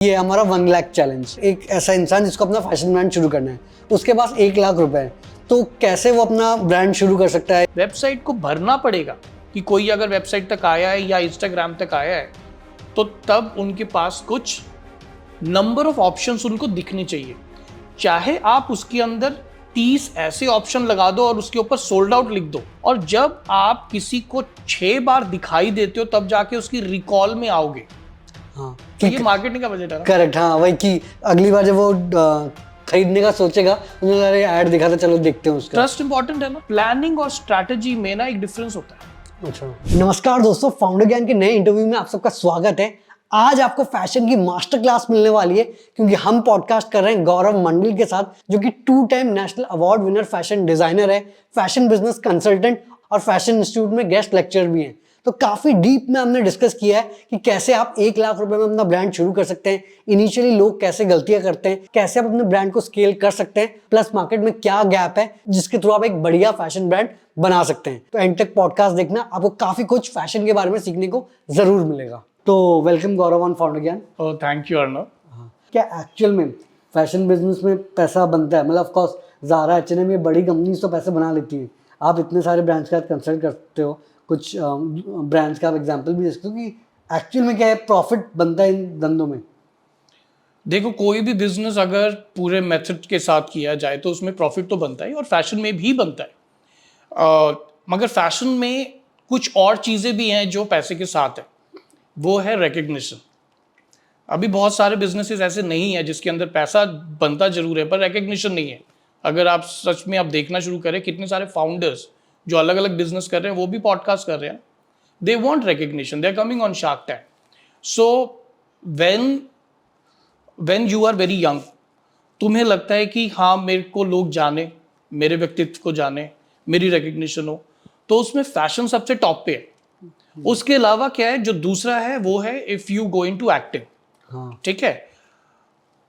ये हमारा 1 लाख चैलेंज। एक ऐसा इंसान जिसको अपना फैशन ब्रांड शुरू करना है, उसके पास 1 लाख रुपए है, तो कैसे वो अपना ब्रांड शुरू कर सकता है? वेबसाइट को भरना पड़ेगा कि कोई अगर वेबसाइट तक आया है या इंस्टाग्राम तक आया है तो तब उनके पास कुछ नंबर ऑफ ऑप्शंस उनको दिखने चाहिए। चाहे आप उसके अंदर 30 ऐसे ऑप्शन लगा दो और उसके ऊपर सोल्ड आउट लिख दो, और जब आप किसी को 6 बार दिखाई देते हो तब जाके उसकी रिकॉल में आओगे। हाँ, तो ये मार्केटिंग का बजट है। करेक्ट। हाँ, वही कि अगली बार जब वो खरीदने का सोचेगा, उन्हें अरे ऐड दिखा था, चलो देखते हैं उसका। ट्रस्ट इंपॉर्टेंट है ना। प्लानिंग और स्ट्रैटेजी में ना एक डिफरेंस होता है। अच्छा, नमस्कार दोस्तों, फाउंडर ज्ञान के नए इंटरव्यू में आप सबका स्वागत है। आज आपको फैशन की मास्टर क्लास मिलने वाली है, क्योंकि हम पॉडकास्ट कर रहे हैं गौरव मंडल के साथ, जो कि 2 time national award winner fashion designer है, फैशन बिजनेस कंसल्टेंट और फैशन इंस्टीट्यूट में गेस्ट लेक्चर भी हैं। तो काफी डीप में हमने डिस्कस किया है कि कैसे आप 1 लाख रुपए में अपना ब्रांड शुरू कर सकते हैं, इनिशियली लोग कैसे गलतियां करते हैं, कैसे आप अपने ब्रांड को स्केल कर सकते हैं, प्लस मार्केट में क्या गैप है जिसके थ्रू आप एक बढ़िया फैशन ब्रांड बना सकते हैं। तो एंड तक पॉडकास्ट देखना, आपको काफी कुछ फैशन के बारे में सीखने को जरूर मिलेगा। तो वेलकम गौरव ऑन फाउंडर ज्ञान। ओह, थैंक यू अर्णव। क्या एक्चुअल में फैशन बिजनेस में पैसा बनता है? मतलब ऑफ कोर्स ज़ारा, H&M, ये बड़ी कंपनीज तो पैसे बना लेती हैं। आप इतने सारे ब्रांड्स के साथ कंसल्ट करते हो, कुछ ब्रांड्स का आप एग्जांपल भी दे सकते हो कि एक्चुअल में क्या है, प्रॉफिट बनता है इन धंधों में? देखो, कोई भी बिजनेस अगर पूरे मेथड के साथ किया जाए तो उसमें प्रॉफिट तो बनता है, और फैशन में भी बनता है। मगर फैशन में कुछ और चीज़ें भी हैं जो पैसे के साथ है। वो है रिकग्निशन। अभी बहुत सारे बिजनेसेस ऐसे नहीं है जिसके अंदर पैसा बनता जरूर है पर रिकग्निशन नहीं है। अगर आप सच में आप देखना शुरू करें, कितने सारे फाउंडर्स जो अलग अलग बिजनेस कर रहे हैं वो भी पॉडकास्ट कर रहे हैं। They want recognition, they are coming on Shark Tank. So when you are very young, तुम्हें लगता है कि हाँ, मेरे को लोग जाने, मेरे व्यक्तित्व को जाने, मेरी रिकग्निशन हो, तो उसमें फैशन सबसे टॉप पे है। उसके अलावा क्या है, जो दूसरा है वो है if you go into acting. हाँ, ठीक है।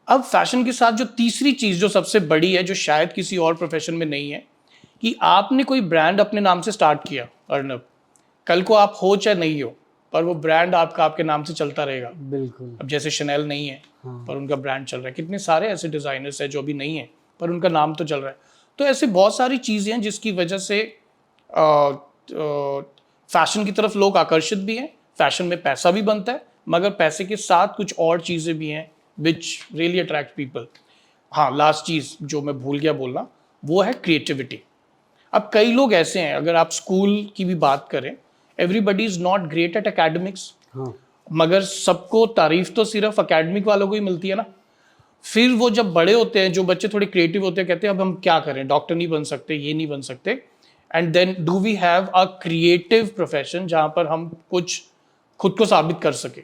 अब फैशन के साथ जो तीसरी चीज जो सबसे बड़ी है, जो शायद किसी और प्रोफेशन में नहीं है, कि आपने कोई ब्रांड अपने नाम से स्टार्ट किया अर्णव, कल को आप हो चाहे नहीं हो, पर वो ब्रांड आपका आपके नाम से चलता रहेगा। बिल्कुल। अब जैसे शनेल नहीं है, हाँ, पर उनका ब्रांड चल रहा है। कितने सारे ऐसे डिजाइनर्स हैं जो अभी नहीं है पर उनका नाम तो चल रहा है। तो ऐसे बहुत सारी चीजें हैं जिसकी वजह से फैशन की तरफ लोग आकर्षित भी हैं। फैशन में पैसा भी बनता है, मगर पैसे के साथ कुछ और चीजें भी हैं विच रियली अट्रैक्ट पीपल। हाँ, लास्ट चीज जो मैं भूल गया बोलना, वो है क्रिएटिविटी। अब कई लोग ऐसे हैं, अगर आप स्कूल की भी बात करें, everybody is not great at academics, हाँ, मगर सबको तारीफ तो सिर्फ एकेडमिक वालों को ही मिलती है ना। फिर वो जब बड़े होते हैं, जो बच्चे थोड़े क्रिएटिव होते हैं, कहते हैं अब हम क्या करें, डॉक्टर नहीं बन सकते, ये नहीं बन सकते, and then do we have a creative profession जहाँ पर हम कुछ खुद को साबित कर सके।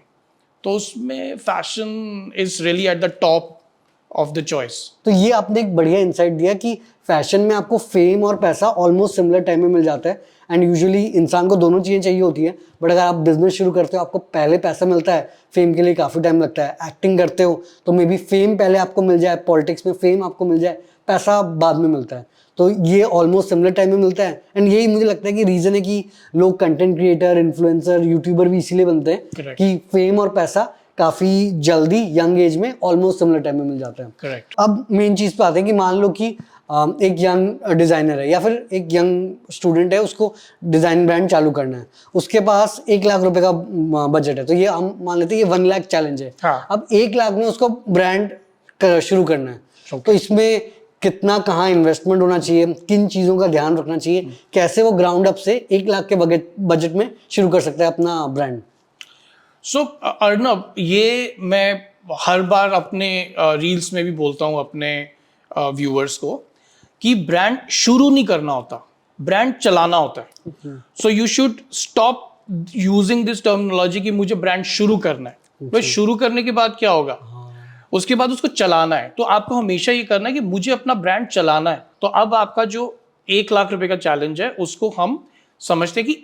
तो उसमें fashion is really at the top of the choice. तो ये आपने एक बढ़िया इंसाइट दिया कि फैशन में आपको फेम और पैसा ऑलमोस्ट सिमिलर टाइम में मिल जाता है, एंड यूजुअली इंसान को दोनों चीज़ें चाहिए होती हैं। बट अगर आप बिजनेस शुरू करते हो, आपको पहले पैसा मिलता है, फेम के लिए काफ़ी टाइम लगता है। एक्टिंग करते हो तो मे बी फेम पहले आपको मिल जाए, पॉलिटिक्स में फेम आपको मिल जाए, पैसा बाद में मिलता है। तो ये ऑलमोस्ट सिमिलर टाइम में मिलता है, एंड यही मुझे लगता है कि रीज़न है कि लोग कंटेंट क्रिएटर, इन्फ्लुएंसर, यूट्यूबर भी इसीलिए बनते हैं Correct. कि फेम और पैसा काफ़ी जल्दी यंग एज में ऑलमोस्ट सिमिलर टाइम में मिल जाता है। करेक्ट। अब मेन चीज़ पे आते हैं कि मान लो कि एक यंग डिज़ाइनर है या फिर एक यंग स्टूडेंट है, उसको डिज़ाइन ब्रांड चालू करना है, उसके पास 1 लाख रुपए का बजट है। तो ये हम मान लेते हैं ये 1 लाख चैलेंज है। हाँ। अब 1 लाख में उसको ब्रांड शुरू करना है। Okay. तो इसमें कितना, कहाँ इन्वेस्टमेंट होना चाहिए, किन चीज़ों का ध्यान रखना चाहिए, कैसे वो ग्राउंड अप से 1 लाख के बजट में शुरू कर सकता है अपना ब्रांड? सो अर्णव, ये मैं हर बार अपने रील्स में भी बोलता हूँ अपने व्यूअर्स को कि ब्रांड शुरू नहीं करना होता, ब्रांड चलाना होता है। So you should stop using this terminology कि मुझे ब्रांड शुरू करना है। तो शुरू करने के बाद क्या होगा, उसके बाद उसको चलाना है। तो आपको हमेशा ये करना है कि मुझे अपना ब्रांड चलाना है। तो अब आपका जो 1 लाख रुपए का चैलेंज है, उसको हम समझते हैं कि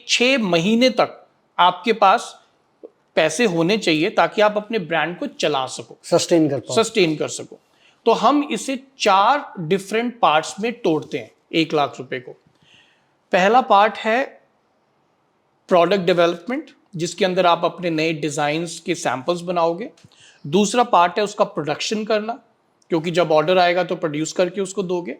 6 महीने तक आपके पास पैसे होने चाहिए ताकि आप अपने ब्रांड को चला सको, सस्टेन कर सको। तो हम इसे 4 डिफरेंट पार्ट्स में तोड़ते हैं 1 लाख रुपए को। पहला पार्ट है प्रोडक्ट डेवलपमेंट, जिसके अंदर आप अपने नए डिजाइन्स के सैंपल्स बनाओगे। दूसरा पार्ट है उसका प्रोडक्शन करना, क्योंकि जब ऑर्डर आएगा तो प्रोड्यूस करके उसको दोगे।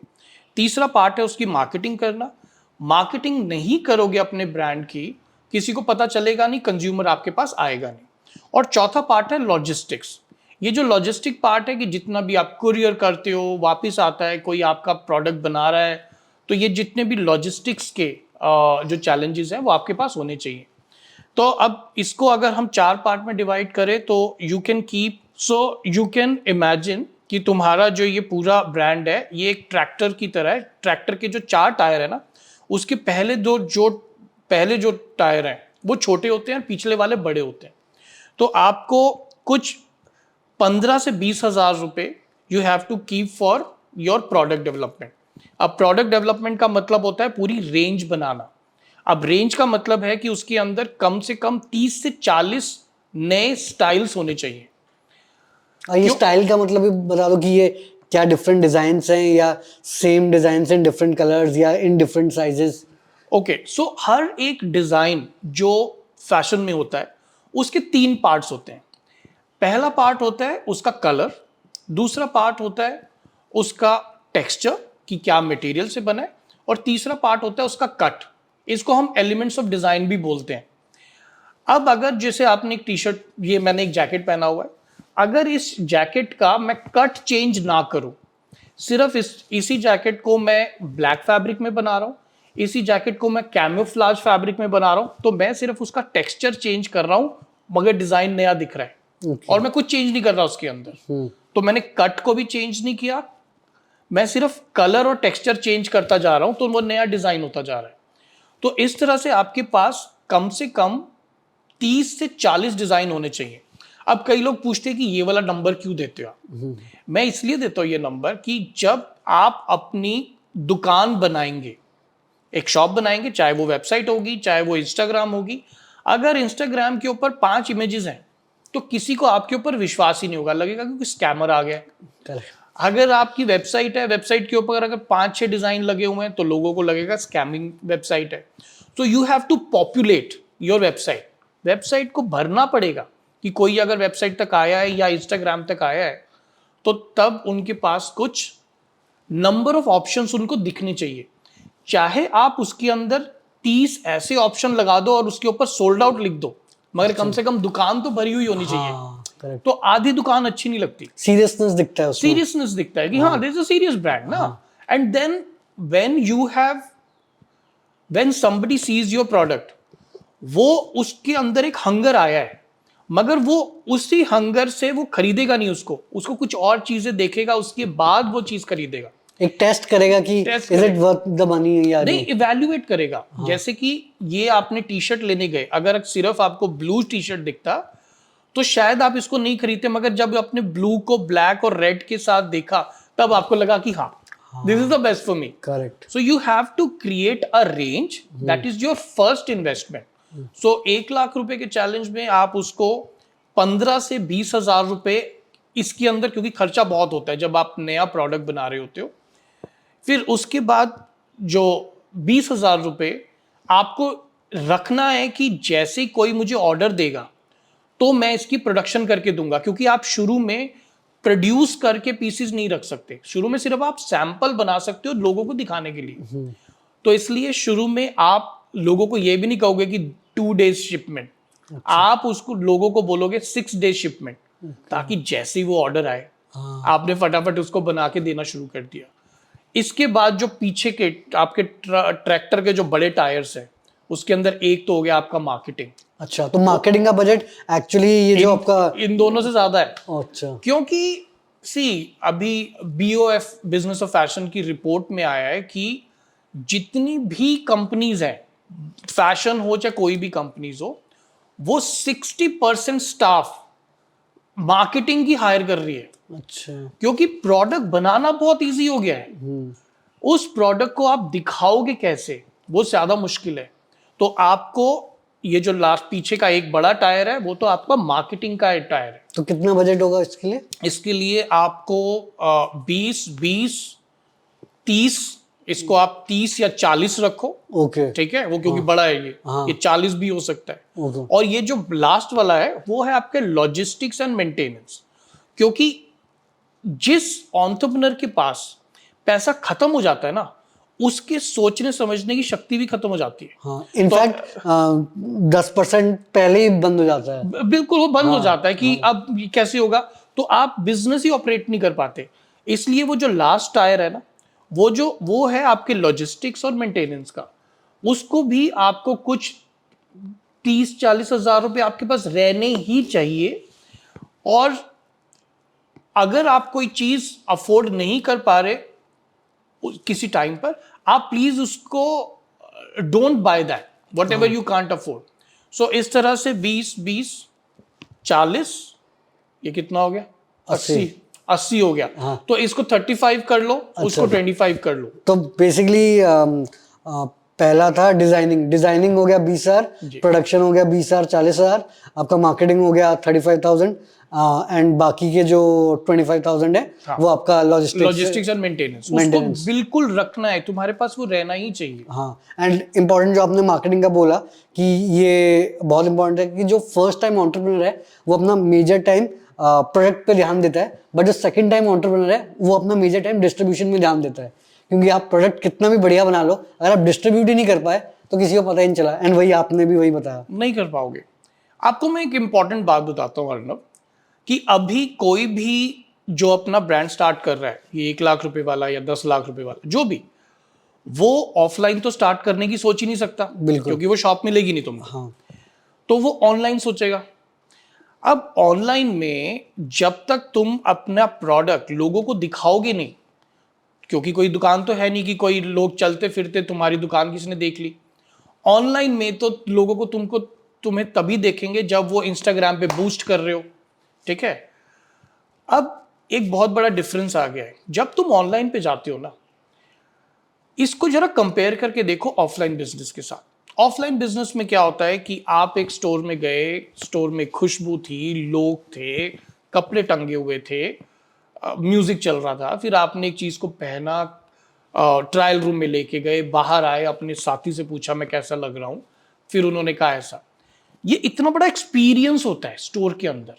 तीसरा पार्ट है उसकी मार्केटिंग करना। मार्केटिंग नहीं करोगे अपने ब्रांड की, किसी को पता चलेगा नहीं, कंज्यूमर आपके पास आएगा नहीं। और चौथा पार्ट है लॉजिस्टिक्स। ये जो लॉजिस्टिक पार्ट है कि जितना भी आप कुरियर करते हो, वापस आता है, कोई आपका प्रोडक्ट बना रहा है, तो ये जितने भी लॉजिस्टिक्स के जो चैलेंजेस हैं वो आपके पास होने चाहिए। तो अब इसको अगर हम 4 पार्ट में डिवाइड करें तो यू कैन इमेजिन कि तुम्हारा जो ये पूरा ब्रांड है ये एक ट्रैक्टर की तरह है। ट्रैक्टर के जो 4 टायर है ना, उसके पहले जो टायर हैं वो छोटे होते हैं और पिछले वाले बड़े होते हैं। तो आपको कुछ 15 से 20 हजार रुपए you have to keep for your product development. अब प्रोडक्ट डेवलपमेंट का मतलब होता है पूरी रेंज बनाना। अब रेंज का मतलब है कि उसके अंदर कम से कम 30 से 40 नए स्टाइल्स होने चाहिए। और ये स्टाइल का मतलब भी बता दो कि ये क्या डिफरेंट डिजाइन्स हैं या same designs in different colours या इन डिफरेंट साइजेस? ओके, सो हर एक डिजाइन जो फैशन में होता है उसके 3 पार्ट्स होते हैं। पहला पार्ट होता है उसका कलर, दूसरा पार्ट होता है उसका टेक्सचर कि क्या मटेरियल से बना है, और तीसरा पार्ट होता है उसका कट। इसको हम एलिमेंट्स ऑफ डिजाइन भी बोलते हैं। अब अगर जैसे आपने एक टी शर्ट, ये मैंने एक जैकेट पहना हुआ है, अगर इस जैकेट का मैं कट चेंज ना करूं, सिर्फ इसी जैकेट को मैं ब्लैक फैब्रिक में बना रहा हूं, इसी जैकेट को मैं कैमोफ्लेज फैब्रिक में बना रहा हूं, तो मैं सिर्फ उसका टेक्सचर चेंज कर रहा हूं मगर डिजाइन नया दिख रहा है। और मैं कुछ चेंज नहीं कर रहा उसके अंदर। तो मैंने कट को भी चेंज नहीं किया, मैं सिर्फ कलर और टेक्सचर चेंज करता जा रहा हूं, तो वो नया डिजाइन होता जा रहा है। तो इस तरह से आपके पास कम से कम 30 से 40 डिजाइन होने चाहिए। अब कई लोग पूछते हैं कि ये वाला नंबर क्यों देते हो आप? मैं इसलिए देता हूं ये नंबर कि जब आप अपनी दुकान बनाएंगे, एक शॉप बनाएंगे, चाहे वो वेबसाइट होगी, चाहे वो इंस्टाग्राम होगी, अगर इंस्टाग्राम के ऊपर 5 इमेजेस हैं तो किसी को आपके ऊपर विश्वास ही नहीं होगा, लगेगा कि कोई स्कैमर आ गया है। अगर आपकी वेबसाइट है, वेबसाइट के ऊपर अगर 5-6 डिजाइन लगे हुए हैं तो लोगों को लगेगा स्कैमिंग वेबसाइट है। तो you have to populate your website. Website को भरना पड़ेगा कि कोई अगर वेबसाइट तक आया है या इंस्टाग्राम तक आया है तो तब उनके पास कुछ नंबर ऑफ ऑप्शंस उनको दिखने चाहिए। चाहे आप उसके अंदर 30 ऐसे ऑप्शन लगा दो और उसके ऊपर सोल्ड आउट लिख दो, मगर कम से कम दुकान तो भरी हुई होनी चाहिए। तो आधी दुकान अच्छी नहीं लगती। सीरियसनेस दिखता है उसमें। सीरियसनेस दिखता है कि हाँ this is a serious brand ना। And then when somebody sees your product, वो उसके अंदर एक हंगर आया है, मगर वो उसी हंगर से वो खरीदेगा नहीं, उसको कुछ और चीजें देखेगा, उसके बाद वो चीज खरीदेगा। एक टेस्ट करेगा कि is it worth the money या नहीं, इवैल्यूएट करेगा। जैसे कि ये आपने टी शर्ट लेने गए, अगर सिर्फ आपको ब्लू टी शर्ट दिखता तो शायद आप इसको नहीं खरीदते, मगर जब आपने ब्लू को ब्लैक और रेड के साथ देखा तब आपको लगा कि हाँ this is the best for me. Correct. So you have to create a range, that is your first investment. सो 1 लाख रुपए के चैलेंज में आप उसको 15 से 20 हजार रुपए इसके अंदर, क्योंकि खर्चा बहुत होता है जब आप नया प्रोडक्ट बना रहे होते हो। फिर उसके बाद जो 20 हजार रुपए आपको रखना है कि जैसे कोई मुझे ऑर्डर देगा तो मैं इसकी प्रोडक्शन करके दूंगा, क्योंकि आप शुरू में प्रोड्यूस करके पीसेस नहीं रख सकते। शुरू में सिर्फ आप सैंपल बना सकते हो लोगों को दिखाने के लिए। तो इसलिए शुरू में आप लोगों को यह भी नहीं कहोगे कि 2 days शिपमेंट, आप उसको लोगों को बोलोगे 6 days शिपमेंट, ताकि जैसे ही वो ऑर्डर आए आपने फटाफट उसको बना के देना शुरू कर दिया। इसके बाद जो पीछे के आपके ट्रैक्टर के जो बड़े टायर्स हैं, उसके अंदर एक तो हो गया आपका मार्केटिंग। अच्छा, तो मार्केटिंग का बजट एक्चुअली ये जो आपका इन दोनों से ज्यादा है। अच्छा, क्योंकि अभी BOF बिजनेस ऑफ फैशन की रिपोर्ट में आया है कि जितनी भी कंपनीज हैं, फैशन हो चाहे कोई भी कंपनीज हो, वो 60% स्टाफ मार्केटिंग की हायर कर रही है। अच्छा, क्योंकि प्रोडक्ट बनाना बहुत इजी हो गया है, उस प्रोडक्ट को आप दिखाओगे कैसे वो ज्यादा मुश्किल है। तो आपको ये जो लास्ट पीछे का एक बड़ा टायर है वो तो आपका मार्केटिंग का टायर है। तो कितना बजट होगा इसके लिए? इसके लिए आपको 20, 20, 30 इसको आप 30 या 40 रखो, ओके ठीक है, वो क्योंकि बड़ा है ये 40 भी हो सकता है। ओके और ये जो लास्ट वाला है वो है आपके लॉजिस्टिक्स एंड मेंटेनेंस, क्योंकि जिस एंटरप्रेन्योर के पास पैसा खत्म हो जाता है ना, उसके सोचने समझने की शक्ति भी खत्म हो जाती है। हाँ, इनफैक्ट 10% पहले ही बंद हो जाता है। बिल्कुल वो बंद हो जाता है कि अब ये कैसे होगा, तो आप बिजनेस ही ऑपरेट नहीं कर पाते। इसलिए वो जो लास्ट टायर है ना, वो है आपके लॉजिस्टिक्स और मेंटेनेंस का, उसको भी आपको कुछ 30-40 हजार रुपए आपके पास रहने ही चाहिए। और अगर आप कोई चीज अफोर्ड नहीं कर पा रहे किसी टाइम पर, आप प्लीज उसको don't buy that whatever you can't afford. So इस तरह से 20-20-40, ये कितना हो गया, 80 हो गया। हाँ। तो इसको 35 कर लो, उसको 25 कर लो। तो बेसिकली पहला था डिजाइनिंग हो गया 20,000, प्रोडक्शन हो गया 20,000 40,000, आपका मार्केटिंग हो गया 35,000 एंड बाकी के जो 25,000 है वो आपका लॉजिस्टिक्स एंड मेंटेनेंस, उसको बिल्कुल रखना है तुम्हारे पास, वो रहना ही चाहिए। हाँ, एंड इम्पोर्टेंट जो आपने मार्केटिंग का बोला कि ये बहुत इंपॉर्टेंट है कि जो फर्स्ट टाइम एंटरप्रेन्योर है वो अपना मेजर टाइम प्रोडक्ट पे ध्यान देता है, बट जो सेकंड टाइम एंटरप्रेन्योर है वो अपना मेजर टाइम डिस्ट्रीब्यूशन में ध्यान देता है। क्योंकि आप प्रोडक्ट कितना भी बढ़िया बना लो, अगर आप डिस्ट्रीब्यूट ही नहीं कर पाए तो किसी को पता ही नहीं चला। एंड वही आपने भी वही बताया, नहीं कर पाओगे। आपको मैं एक इंपॉर्टेंट बात बताता हूँ अर्नब, कि अभी कोई भी जो अपना ब्रांड स्टार्ट कर रहा है, ये 1 लाख रुपए वाला या 10 लाख रुपए वाला जो भी, वो ऑफलाइन तो स्टार्ट करने की सोच ही नहीं सकता, क्योंकि वो शॉप मिलेगी नहीं तुमको। हाँ, तो वो ऑनलाइन सोचेगा। अब ऑनलाइन में जब तक तुम अपना प्रोडक्ट लोगों को दिखाओगे नहीं, क्योंकि कोई दुकान तो है नहीं कि कोई लोग चलते फिरते तुम्हारी दुकान किसी ने देख ली। ऑनलाइन में तो लोगों को तुम्हें तभी देखेंगे जब वो इंस्टाग्राम पे बूस्ट कर रहे हो, ठीक है। अब एक बहुत बड़ा डिफरेंस आ गया है जब तुम ऑनलाइन पे जाते हो ना, इसको जरा कंपेयर करके देखो ऑफलाइन बिजनेस के साथ। ऑफलाइन बिजनेस में क्या होता है कि आप एक स्टोर में गए, स्टोर में खुशबू थी, लोग थे, कपड़े टंगे हुए थे, म्यूजिक चल रहा था, फिर आपने एक चीज को पहना, ट्रायल रूम में लेके गए, बाहर आए, अपने साथी से पूछा मैं कैसा लग रहा हूं, फिर उन्होंने कहा ऐसा। ये इतना बड़ा एक्सपीरियंस होता है स्टोर के अंदर।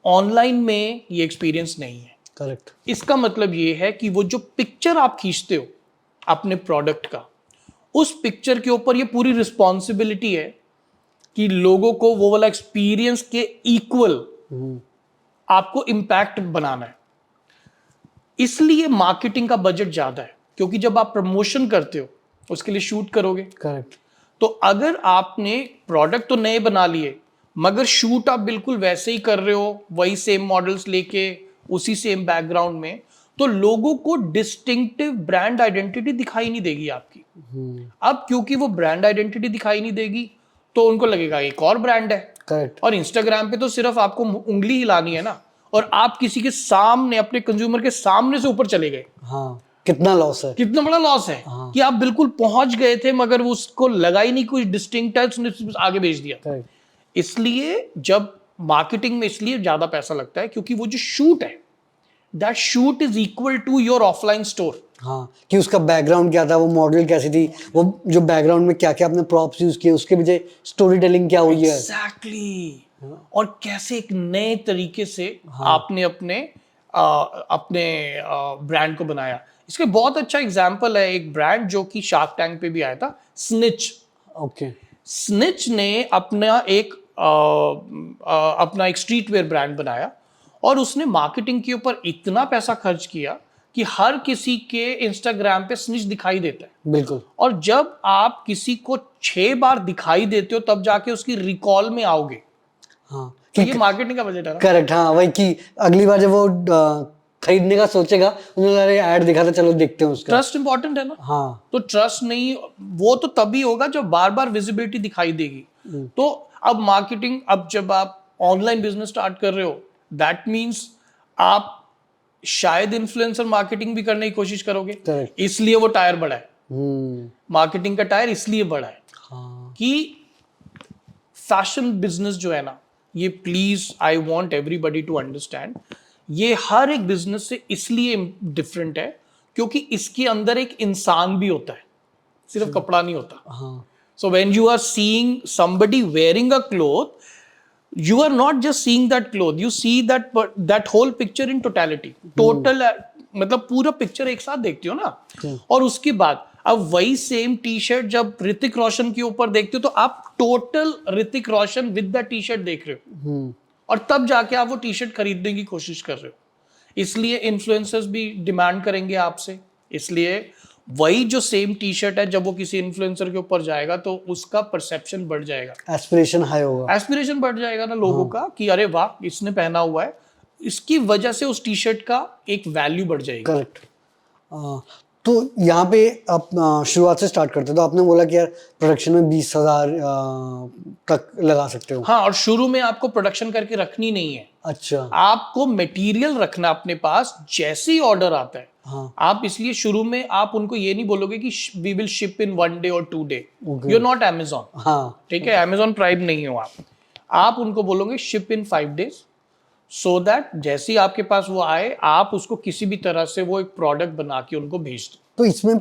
ऑनलाइन में ये एक्सपीरियंस नहीं है। करेक्ट। इसका मतलब ये है कि वो जो पिक्चर आप खींचते हो अपने प्रोडक्ट का, उस पिक्चर के ऊपर ये पूरी रिस्पॉन्सिबिलिटी है कि लोगों को वो वाला एक्सपीरियंस के इक्वल आपको इंपैक्ट बनाना है। इसलिए मार्केटिंग का बजट ज्यादा है, क्योंकि जब आप प्रमोशन करते हो उसके लिए शूट करोगे। करेक्ट। तो अगर आपने प्रोडक्ट तो नए बना लिए, मगर शूट आप बिल्कुल वैसे ही कर रहे हो, वही सेम मॉडल्स लेके, उसी सेम बैकग्राउंड में, तो लोगों को डिस्टिंक्टिव ब्रांड आइडेंटिटी दिखाई नहीं देगी आपकी। अब क्योंकि वो ब्रांड आइडेंटिटी दिखाई नहीं देगी तो उनको लगेगा एक और ब्रांड है। करेक्ट। और इंस्टाग्राम पे तो सिर्फ आपको उंगली हिलानी है ना, और आप किसी के सामने, अपने कंज्यूमर के सामने से ऊपर चले गए। हाँ, कितना लॉस है, कितना बड़ा लॉस है। कि आप बिल्कुल पहुंच गए थे मगर वो उसको लगा ही नहीं कुछ डिस्टिंक्ट है, उसने आगे भेज दिया। करेक्ट। इसलिए जब मार्केटिंग में इसलिए ज्यादा पैसा लगता है क्योंकि वो जो शूट है, that shoot is equal to your offline store. हाँ, कि उसका बैकग्राउंड क्या था, वो मॉडल कैसी थी, वो जो बैकग्राउंड में क्या क्या आपने प्रॉप्स यूज किए, उसके पीछे स्टोरी टेलिंग क्या हुई है। एग्जैक्टली। और कैसे एक नए तरीके से आपने अपने ब्रांड को बनाया। इसका बहुत अच्छा एग्जांपल है एक ब्रांड जो कि शार्क टैंक पे भी आया था, स्निच। ओके। स्निच ने अपना एक स्ट्रीट वेयर ब्रांड बनाया, और उसने मार्केटिंग के ऊपर इतना पैसा खर्च किया कि हर किसी के इंस्टाग्राम पे स्निच दिखाई देता है। बिल्कुल। और जब आप किसी को 6 बार दिखाई देते हो तब जाके उसकी रिकॉल में आओगे। हाँ, तो ये मार्केटिंग का बजट है ना। करेक्ट। हाँ, वही कि अगली बार जब वो खरीदने का सोचेगा, उन्होंने ऐड दिखा था, चलो देखते हैं उसका। ट्रस्ट इंपॉर्टेंट है ना। हाँ, तो ट्रस्ट नहीं, वो तो तभी होगा जब बार बार विजिबिलिटी दिखाई देगी। तो अब मार्केटिंग, अब जब आप ऑनलाइन बिजनेस स्टार्ट कर रहे हो, दैट मीन्स आप शायद इन्फ्लुएंसर मार्केटिंग भी करने की कोशिश करोगे। करेक्ट। इसलिए वो टायर बड़ा है। मार्केटिंग का टायर इसलिए बड़ा है कि फैशन बिजनेस जो है ना, ये please I want everybody to understand, ये हर एक बिजनेस से इसलिए डिफरेंट है क्योंकि इसके अंदर एक इंसान भी होता है, सिर्फ कपड़ा नहीं होता। हाँ So when you are seeing somebody wearing a cloth, you are not just seeing that cloth, you see that whole picture in totality. Total मतलब पूरा पिक्चर एक साथ देखते हो ना। और उसके बाद अब वही सेम टी शर्ट जब ऋतिक रोशन के ऊपर देखते हो तो आप total Hrithik Roshan with the T shirt देख रहे हो, और तब जाके आप वो टी शर्ट खरीदने की कोशिश कर रहे हो। इसलिए इन्फ्लुएंसर्स भी डिमांड करेंगे आपसे, इसलिए वही जो सेम टी शर्ट है जब वो किसी इन्फ्लुएंसर के ऊपर जाएगा तो उसका परसेप्शन बढ़ जाएगा, एस्पिरेशन हाई होगा, एस्पिरेशन बढ़ जाएगा ना लोगों का कि अरे वाह इसने पहना हुआ है, इसकी वजह से उस टी शर्ट का एक वैल्यू बढ़ जाएगी। करेक्ट। तो यहाँ पे आप शुरुआत से स्टार्ट करते हो, तो आपने बोला कि यार प्रोडक्शन में 20,000 तक लगा सकते हो। हाँ, और शुरू में आपको प्रोडक्शन करके रखनी नहीं है, अच्छा, आपको मटेरियल रखना अपने पास, जैसे ही ऑर्डर आता है। हाँ आप इसलिए शुरू में आप उनको ये नहीं बोलोगे कि we will ship in 1 day और 2 day। Okay. You are not Amazon, हाँ ठीक है, Amazon प्राइम नहीं हो आप उनको बोलोगे ship in 5 days, so that जैसे ही आपके पास वो आए आप उसको किसी भी तरह से वो एक प्रोडक्ट बना के उनको भेज दो। तो इसमें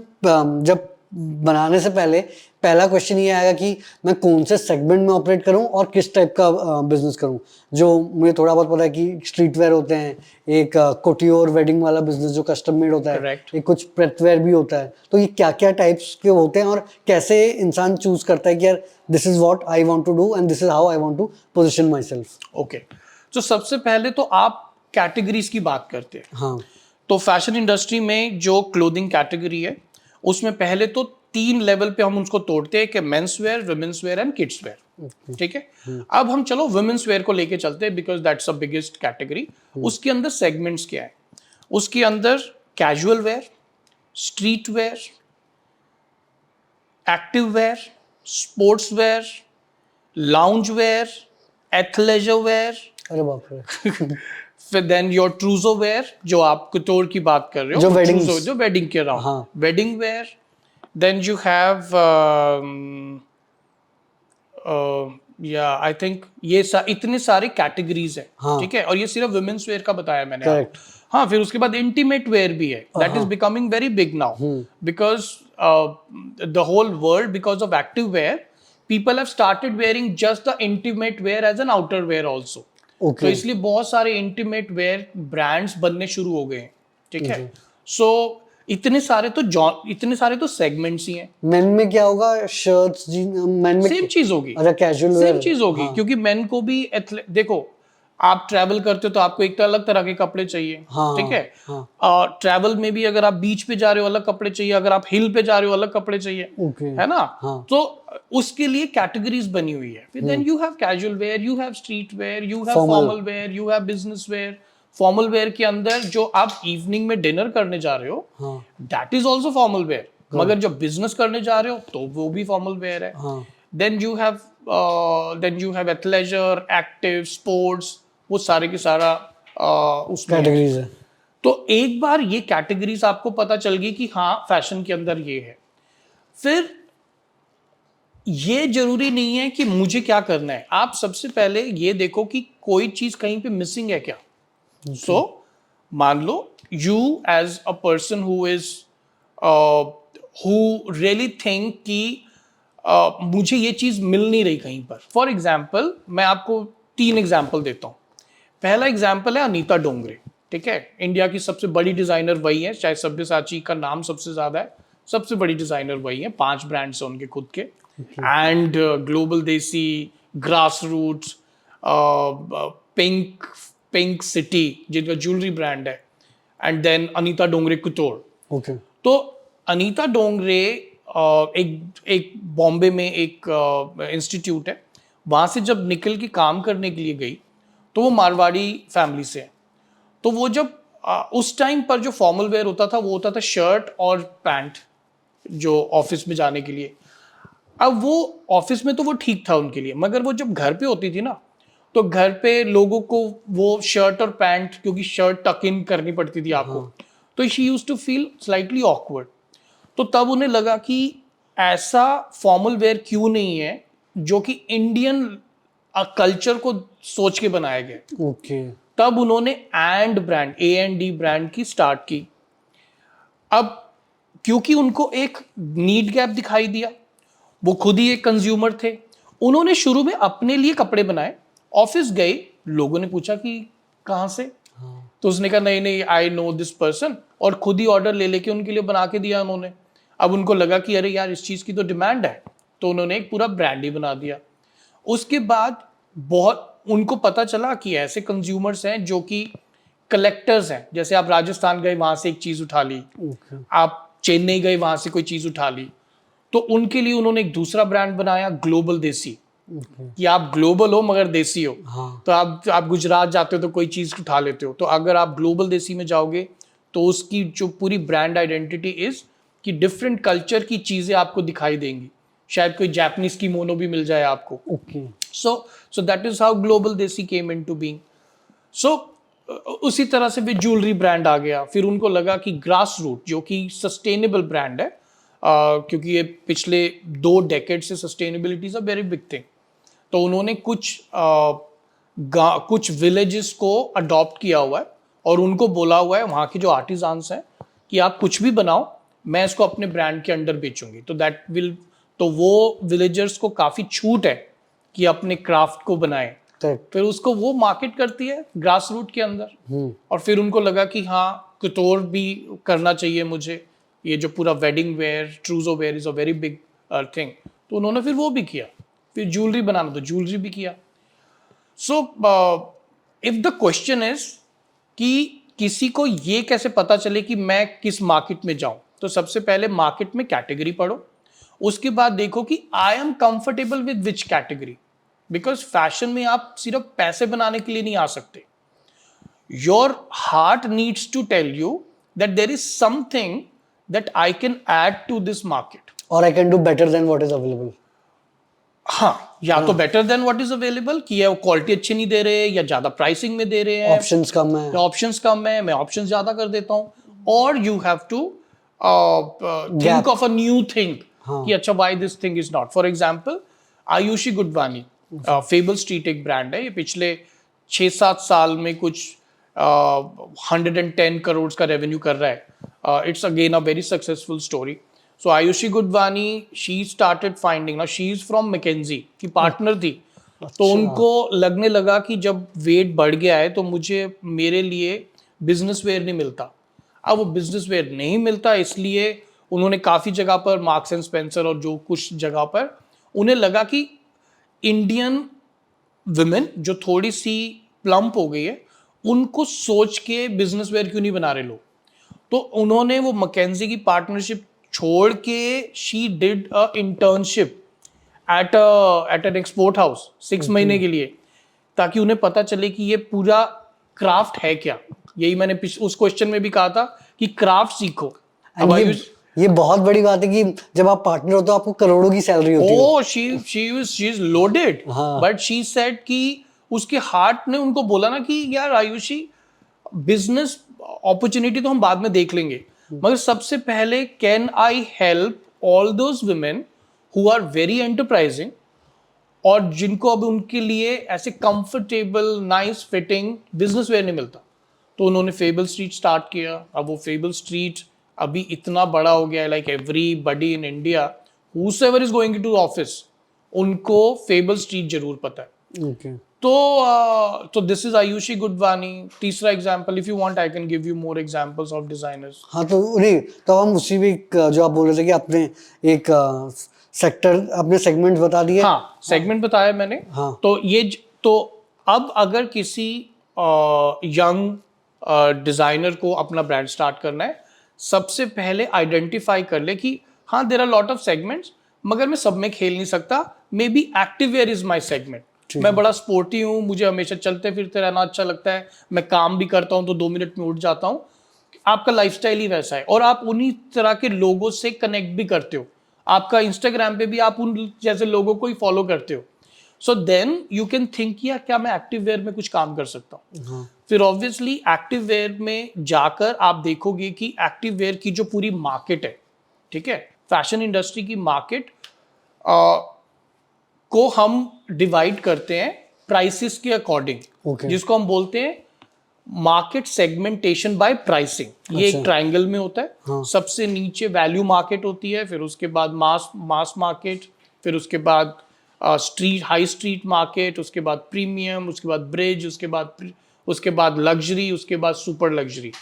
जब बनाने से पहले पहला क्वेश्चन ये आएगा कि मैं कौन से सेगमेंट में ऑपरेट करूं और किस टाइप का बिजनेस करूं। जो मुझे थोड़ा बहुत पता है कि स्ट्रीट वेयर होते हैं, एक कोटियोर वेडिंग वाला बिजनेस जो कस्टम मेड होता है, Correct. एक कुछ प्रेट वेयर भी होता है। तो ये क्या क्या टाइप्स के होते हैं और कैसे इंसान चूज करता है कि यार this is what I want to do and this is how I want to position myself. Okay, तो सबसे पहले तो आप कैटेगरीज की बात करते हैं। हाँ तो फैशन इंडस्ट्री में जो क्लोथिंग कैटेगरी है उसमें पहले तो 3 लेवल पे हम उसको तोड़ते हैं कि men's wear, women's wear and kids wear, ठीक है। अब हम चलो वुमेन्स वेयर को लेके चलते हैं because that's the biggest category. उसके अंदर सेगमेंट्स क्या है, उसके अंदर casual wear, street wear, active wear, sports wear, lounge wear, athleisure wear, अरे बाप रे फिर देन योर ट्रूजो वेयर जो आप कुतोर की बात कर रहे हो, जो weddings- Trousseau, जो वेडिंग के अराउंड, हाँ। Wedding wear, then you have या आई थिंक ये इतने सारे कैटेगरीज है, हाँ। ठीक है, और ये सिर्फ वुमेन्स वेयर का बताया मैंने Correct. आपको। हाँ, फिर उसके बाद इंटीमेट वेयर भी है, that is becoming very big now because the whole world because of active wear people have started wearing just the intimate wear as an outer wear also. Okay तो इसलिए बहुत सारे इंटीमेट वेयर ब्रांड्स बनने शुरू हो गए हैं, ठीक है। सो इतने सारे तो सेगमेंट्स ही हैं। मेन में क्या होगा, शर्ट्स जीन, मेन में सेम चीज होगी, अच्छा कैजुअल सेम चीज होगी, क्योंकि मेन को भी देखो आप ट्रैवल करते हो तो आपको एक अलग तरह के कपड़े चाहिए, हाँ, ठीक है। हाँ। और ट्रैवल में भी अगर आप बीच पे जा रहे हो अलग कपड़े चाहिए, अगर आप हिल पे जा रहे हो अलग कपड़े चाहिए, ओके है ना। हाँ। तो उसके लिए कैटेगरीज बनी हुई है। फिर then you have casual wear, you have street wear, you have Formal. Formal wear, you have business wear. Formal wear के अंदर जो आप इवनिंग में डिनर करने जा रहे हो हाँ that is also formal wear, मगर जब बिजनेस करने जा रहे हो तो वो भी फॉर्मल वेयर है। हाँ then you have athleisure, active, sports, वो सारे के सारा उसमें है। कैटेगरीज है। तो एक बार ये कैटेगरीज आपको पता चल गई कि हाँ फैशन के अंदर ये है, फिर ये जरूरी नहीं है कि मुझे क्या करना है। आप सबसे पहले ये देखो कि कोई चीज कहीं पे मिसिंग है क्या। सो मान लो you as a person who is who really think कि मुझे ये चीज मिल नहीं रही कहीं पर। फॉर एग्जाम्पल मैं आपको 3 एग्जाम्पल देता हूँ। पहला एग्जाम्पल है अनीता डोंगरे, ठीक है, इंडिया की सबसे बड़ी डिजाइनर वही है, चाहे सब्यसाची का नाम सबसे ज्यादा है, सबसे बड़ी डिजाइनर वही है, 5 ब्रांड्स हैं उनके खुद के, and Global Desi, Grass Roots, Pink City जिनका ज्वेलरी ब्रांड है, and then Anita Dongre couture. Okay तो अनीता डोंगरे एक बॉम्बे में एक इंस्टीट्यूट है, वहाँ से जब निकल के काम करने के लिए गई तो वो मारवाड़ी फैमिली से है। तो वो जब उस टाइम पर जो फॉर्मल वेयर होता था वो होता था शर्ट और पैंट जो ऑफिस में जाने के लिए। अब वो ऑफिस में तो वो ठीक था उनके लिए, मगर वो जब घर पे होती थी ना तो घर पे लोगों को वो शर्ट और पैंट, क्योंकि शर्ट टक इन करनी पड़ती थी आपको, तो she used to feel slightly awkward. तो तब उन्हें लगा कि ऐसा फॉर्मल वेयर क्यों नहीं है जो कि इंडियन कल्चर को सोच के बनाया गया। ओके तब उन्होंने AND ब्रांड, AND ब्रांड की स्टार्ट की। अब क्योंकि उनको एक नीड गैप दिखाई दिया, वो खुद ही एक कंज्यूमर थे, उन्होंने शुरू में अपने लिए कपड़े बनाए, ऑफिस गए, लोगों ने पूछा कि कहाँ से, तो उसने कहा नहीं नहीं आई नो दिस पर्सन, और खुद ही ऑर्डर ले लेके उनके लिए बना के दिया उन्होंने। अब उनको लगा कि अरे यार इस चीज की तो डिमांड है, तो उन्होंने एक पूरा ब्रांड ही बना दिया। उसके बाद बहुत उनको पता चला कि ऐसे कंज्यूमर्स हैं जो कि कलेक्टर्स हैं, जैसे आप राजस्थान गए वहां से एक चीज उठा ली, आप चेन्नई गए वहां से कोई चीज उठा ली, तो उनके लिए उन्होंने एक दूसरा ब्रांड बनाया, ग्लोबल देसी, कि आप ग्लोबल हो मगर देसी हो। तो आप गुजरात जाते हो तो कोई चीज उठा लेते हो, तो अगर आप ग्लोबल देसी में जाओगे तो उसकी जो पूरी ब्रांड आइडेंटिटी इज कि डिफरेंट कल्चर की चीजें आपको दिखाई देंगी, शायद कोई जापानीज की मोनो भी मिल जाए आपको। So that is how global देसी केम इनटू बीइंग। सो उसी तरह से भी ज्वेलरी ब्रांड आ गया। फिर उनको लगा कि ग्रास रूट जो कि सस्टेनेबल ब्रांड है, क्योंकि ये पिछले 2 डेकेड से sustainability is a very big thing, तो उन्होंने कुछ विलेजेस को अडॉप्ट किया हुआ है और उनको बोला हुआ है वहाँ के जो आर्टिजान्स हैं कि आप कुछ भी बनाओ, मैं इसको अपने ब्रांड के अंडर बेचूंगी। तो वो विलेजर्स को काफ़ी छूट है कि अपने क्राफ्ट को बनाएं। फिर उसको वो मार्केट करती है ग्रास रूट के अंदर, और फिर उनको लगा कि हाँ कुतोर भी करना चाहिए मुझे, ये जो पूरा wedding wear, trousseau wear is a very big thing, तो उन्होंने फिर वो भी किया। फिर ज्वेलरी बनाना तो ज्वेलरी भी किया। So if the question is कि किसी को ये कैसे पता चले कि मैं किस मार्केट में जाऊं, तो सबसे पहले मार्केट में कैटेगरी पढ़ो, उसके बाद देखो कि I am comfortable with which category, because fashion में आप सिर्फ पैसे बनाने के लिए नहीं आ सकते। Your heart needs to tell you that there is something that I can add to this market, और I can do better than what is available. हाँ, या तो better than what is available, कि ये क्वालिटी अच्छी नहीं दे रहे या ज्यादा प्राइसिंग में दे रहे हैं, ऑप्शंस कम है, मैं ऑप्शंस ज्यादा कर देता हूँ, और you have to think of a new thing कि अच्छा why this thing is not. For example Aayushi Gudwani, Fable Street एक ब्रांड है, ये पिछले 6-7 साल में कुछ 110 करोड़ का रेवेन्यू कर रहा है। It's again a very successful story. So Ayushi Gudwani, she started finding, now she is from McKinsey की पार्टनर थी, तो उनको लगने लगा कि जब वेट बढ़ गया है तो मुझे मेरे लिए बिजनेस वेयर नहीं मिलता। अब वो बिजनेस वेयर नहीं मिलता, इसलिए उन्होंने काफ़ी जगह पर मार्क्स एंड स्पेंसर और जो कुछ जगह पर उन्हें लगा कि इंडियन विमेन जो थोड़ी सी प्लम्प हो गई है, उनको सोच के बिजनेस वेयर क्यों नहीं बना रहे लोग, तो उन्होंने वो मैकेंजी की पार्टनरशिप छोड़ के she did a internship at N export house 6 महीने के लिए, ताकि उन्हें पता चले कि ये पूरा क्राफ्ट है क्या। यही मैंने उस क्वेश्चन में भी कहा था कि क्राफ्ट सीखो। अब ये बहुत बड़ी बात है कि जब आप पार्टनर हो तो आपको करोड़ों की सैलरी होती है। ओह she is loaded, but she said कि उसके हार्ट ने उनको बोला ना कि यार आयुषी, बिजनेस अपॉर्चुनिटी तो हम बाद में देख लेंगे, मगर सबसे पहले can I help all those women who are very enterprising और जिनको अब उनके लिए ऐसे comfortable nice fitting business wear नहीं मिलता। तो उन्होंने फेबल स्ट्रीट स्टार्ट किया। अब वो फेबल स्ट्रीट अभी इतना बड़ा हो गया है, like everybody in India whoever is going to office, उनको फेबल स्ट्रीट जरूर पता है। Okay. तो दिस इज आयुषी गुडवानी। तीसरा example, if you want I can give you more examples of designers. हाँ तो नहीं, तो हम उसी भी जो आप बोल रहे थे कि आपने एक सेक्टर, अपने सेगमेंट बता दिए। हाँ, सेगमेंट बताया मैंने। हाँ। तो अब अगर किसी यंग डिजाइनर को अपना ब्रांड स्टार्ट करना है, सबसे पहले आइडेंटिफाई कर ले कि हाँ there are lot of segments, मगर मैं सब में खेल नहीं सकता। Maybe active wear is my segment. मैं बड़ा स्पोर्टी हूँ, मुझे हमेशा चलते फिरते रहना अच्छा लगता है, मैं काम भी करता हूँ तो 2 मिनट में उठ जाता हूँ। आपका लाइफस्टाइल ही वैसा है और आप उन्हीं तरह के लोगों से कनेक्ट भी करते हो। आपका इंस्टाग्राम पे भी आप उन जैसे लोगों को ही फॉलो करते हो। So then you can think या क्या मैं एक्टिव वेयर में कुछ काम कर सकता हूँ। फिर ऑब्वियसली एक्टिव वेयर में जाकर आप देखोगे कि एक्टिव वेयर की जो पूरी मार्केट है, ठीक है, फैशन इंडस्ट्री की मार्केट को हम डिवाइड करते हैं प्राइसेस के अकॉर्डिंग, Okay. जिसको हम बोलते हैं मार्केट सेगमेंटेशन बाय प्राइसिंग। ये एक ट्रायंगल में होता है। हाँ। सबसे नीचे वैल्यू मार्केट होती है, फिर उसके बाद मास मार्केट, फिर उसके बाद स्ट्रीट हाई स्ट्रीट मार्केट, उसके बाद प्रीमियम, उसके बाद ब्रिज, उसके बाद लग्जरी, उसके बाद सुपर लग्जरी।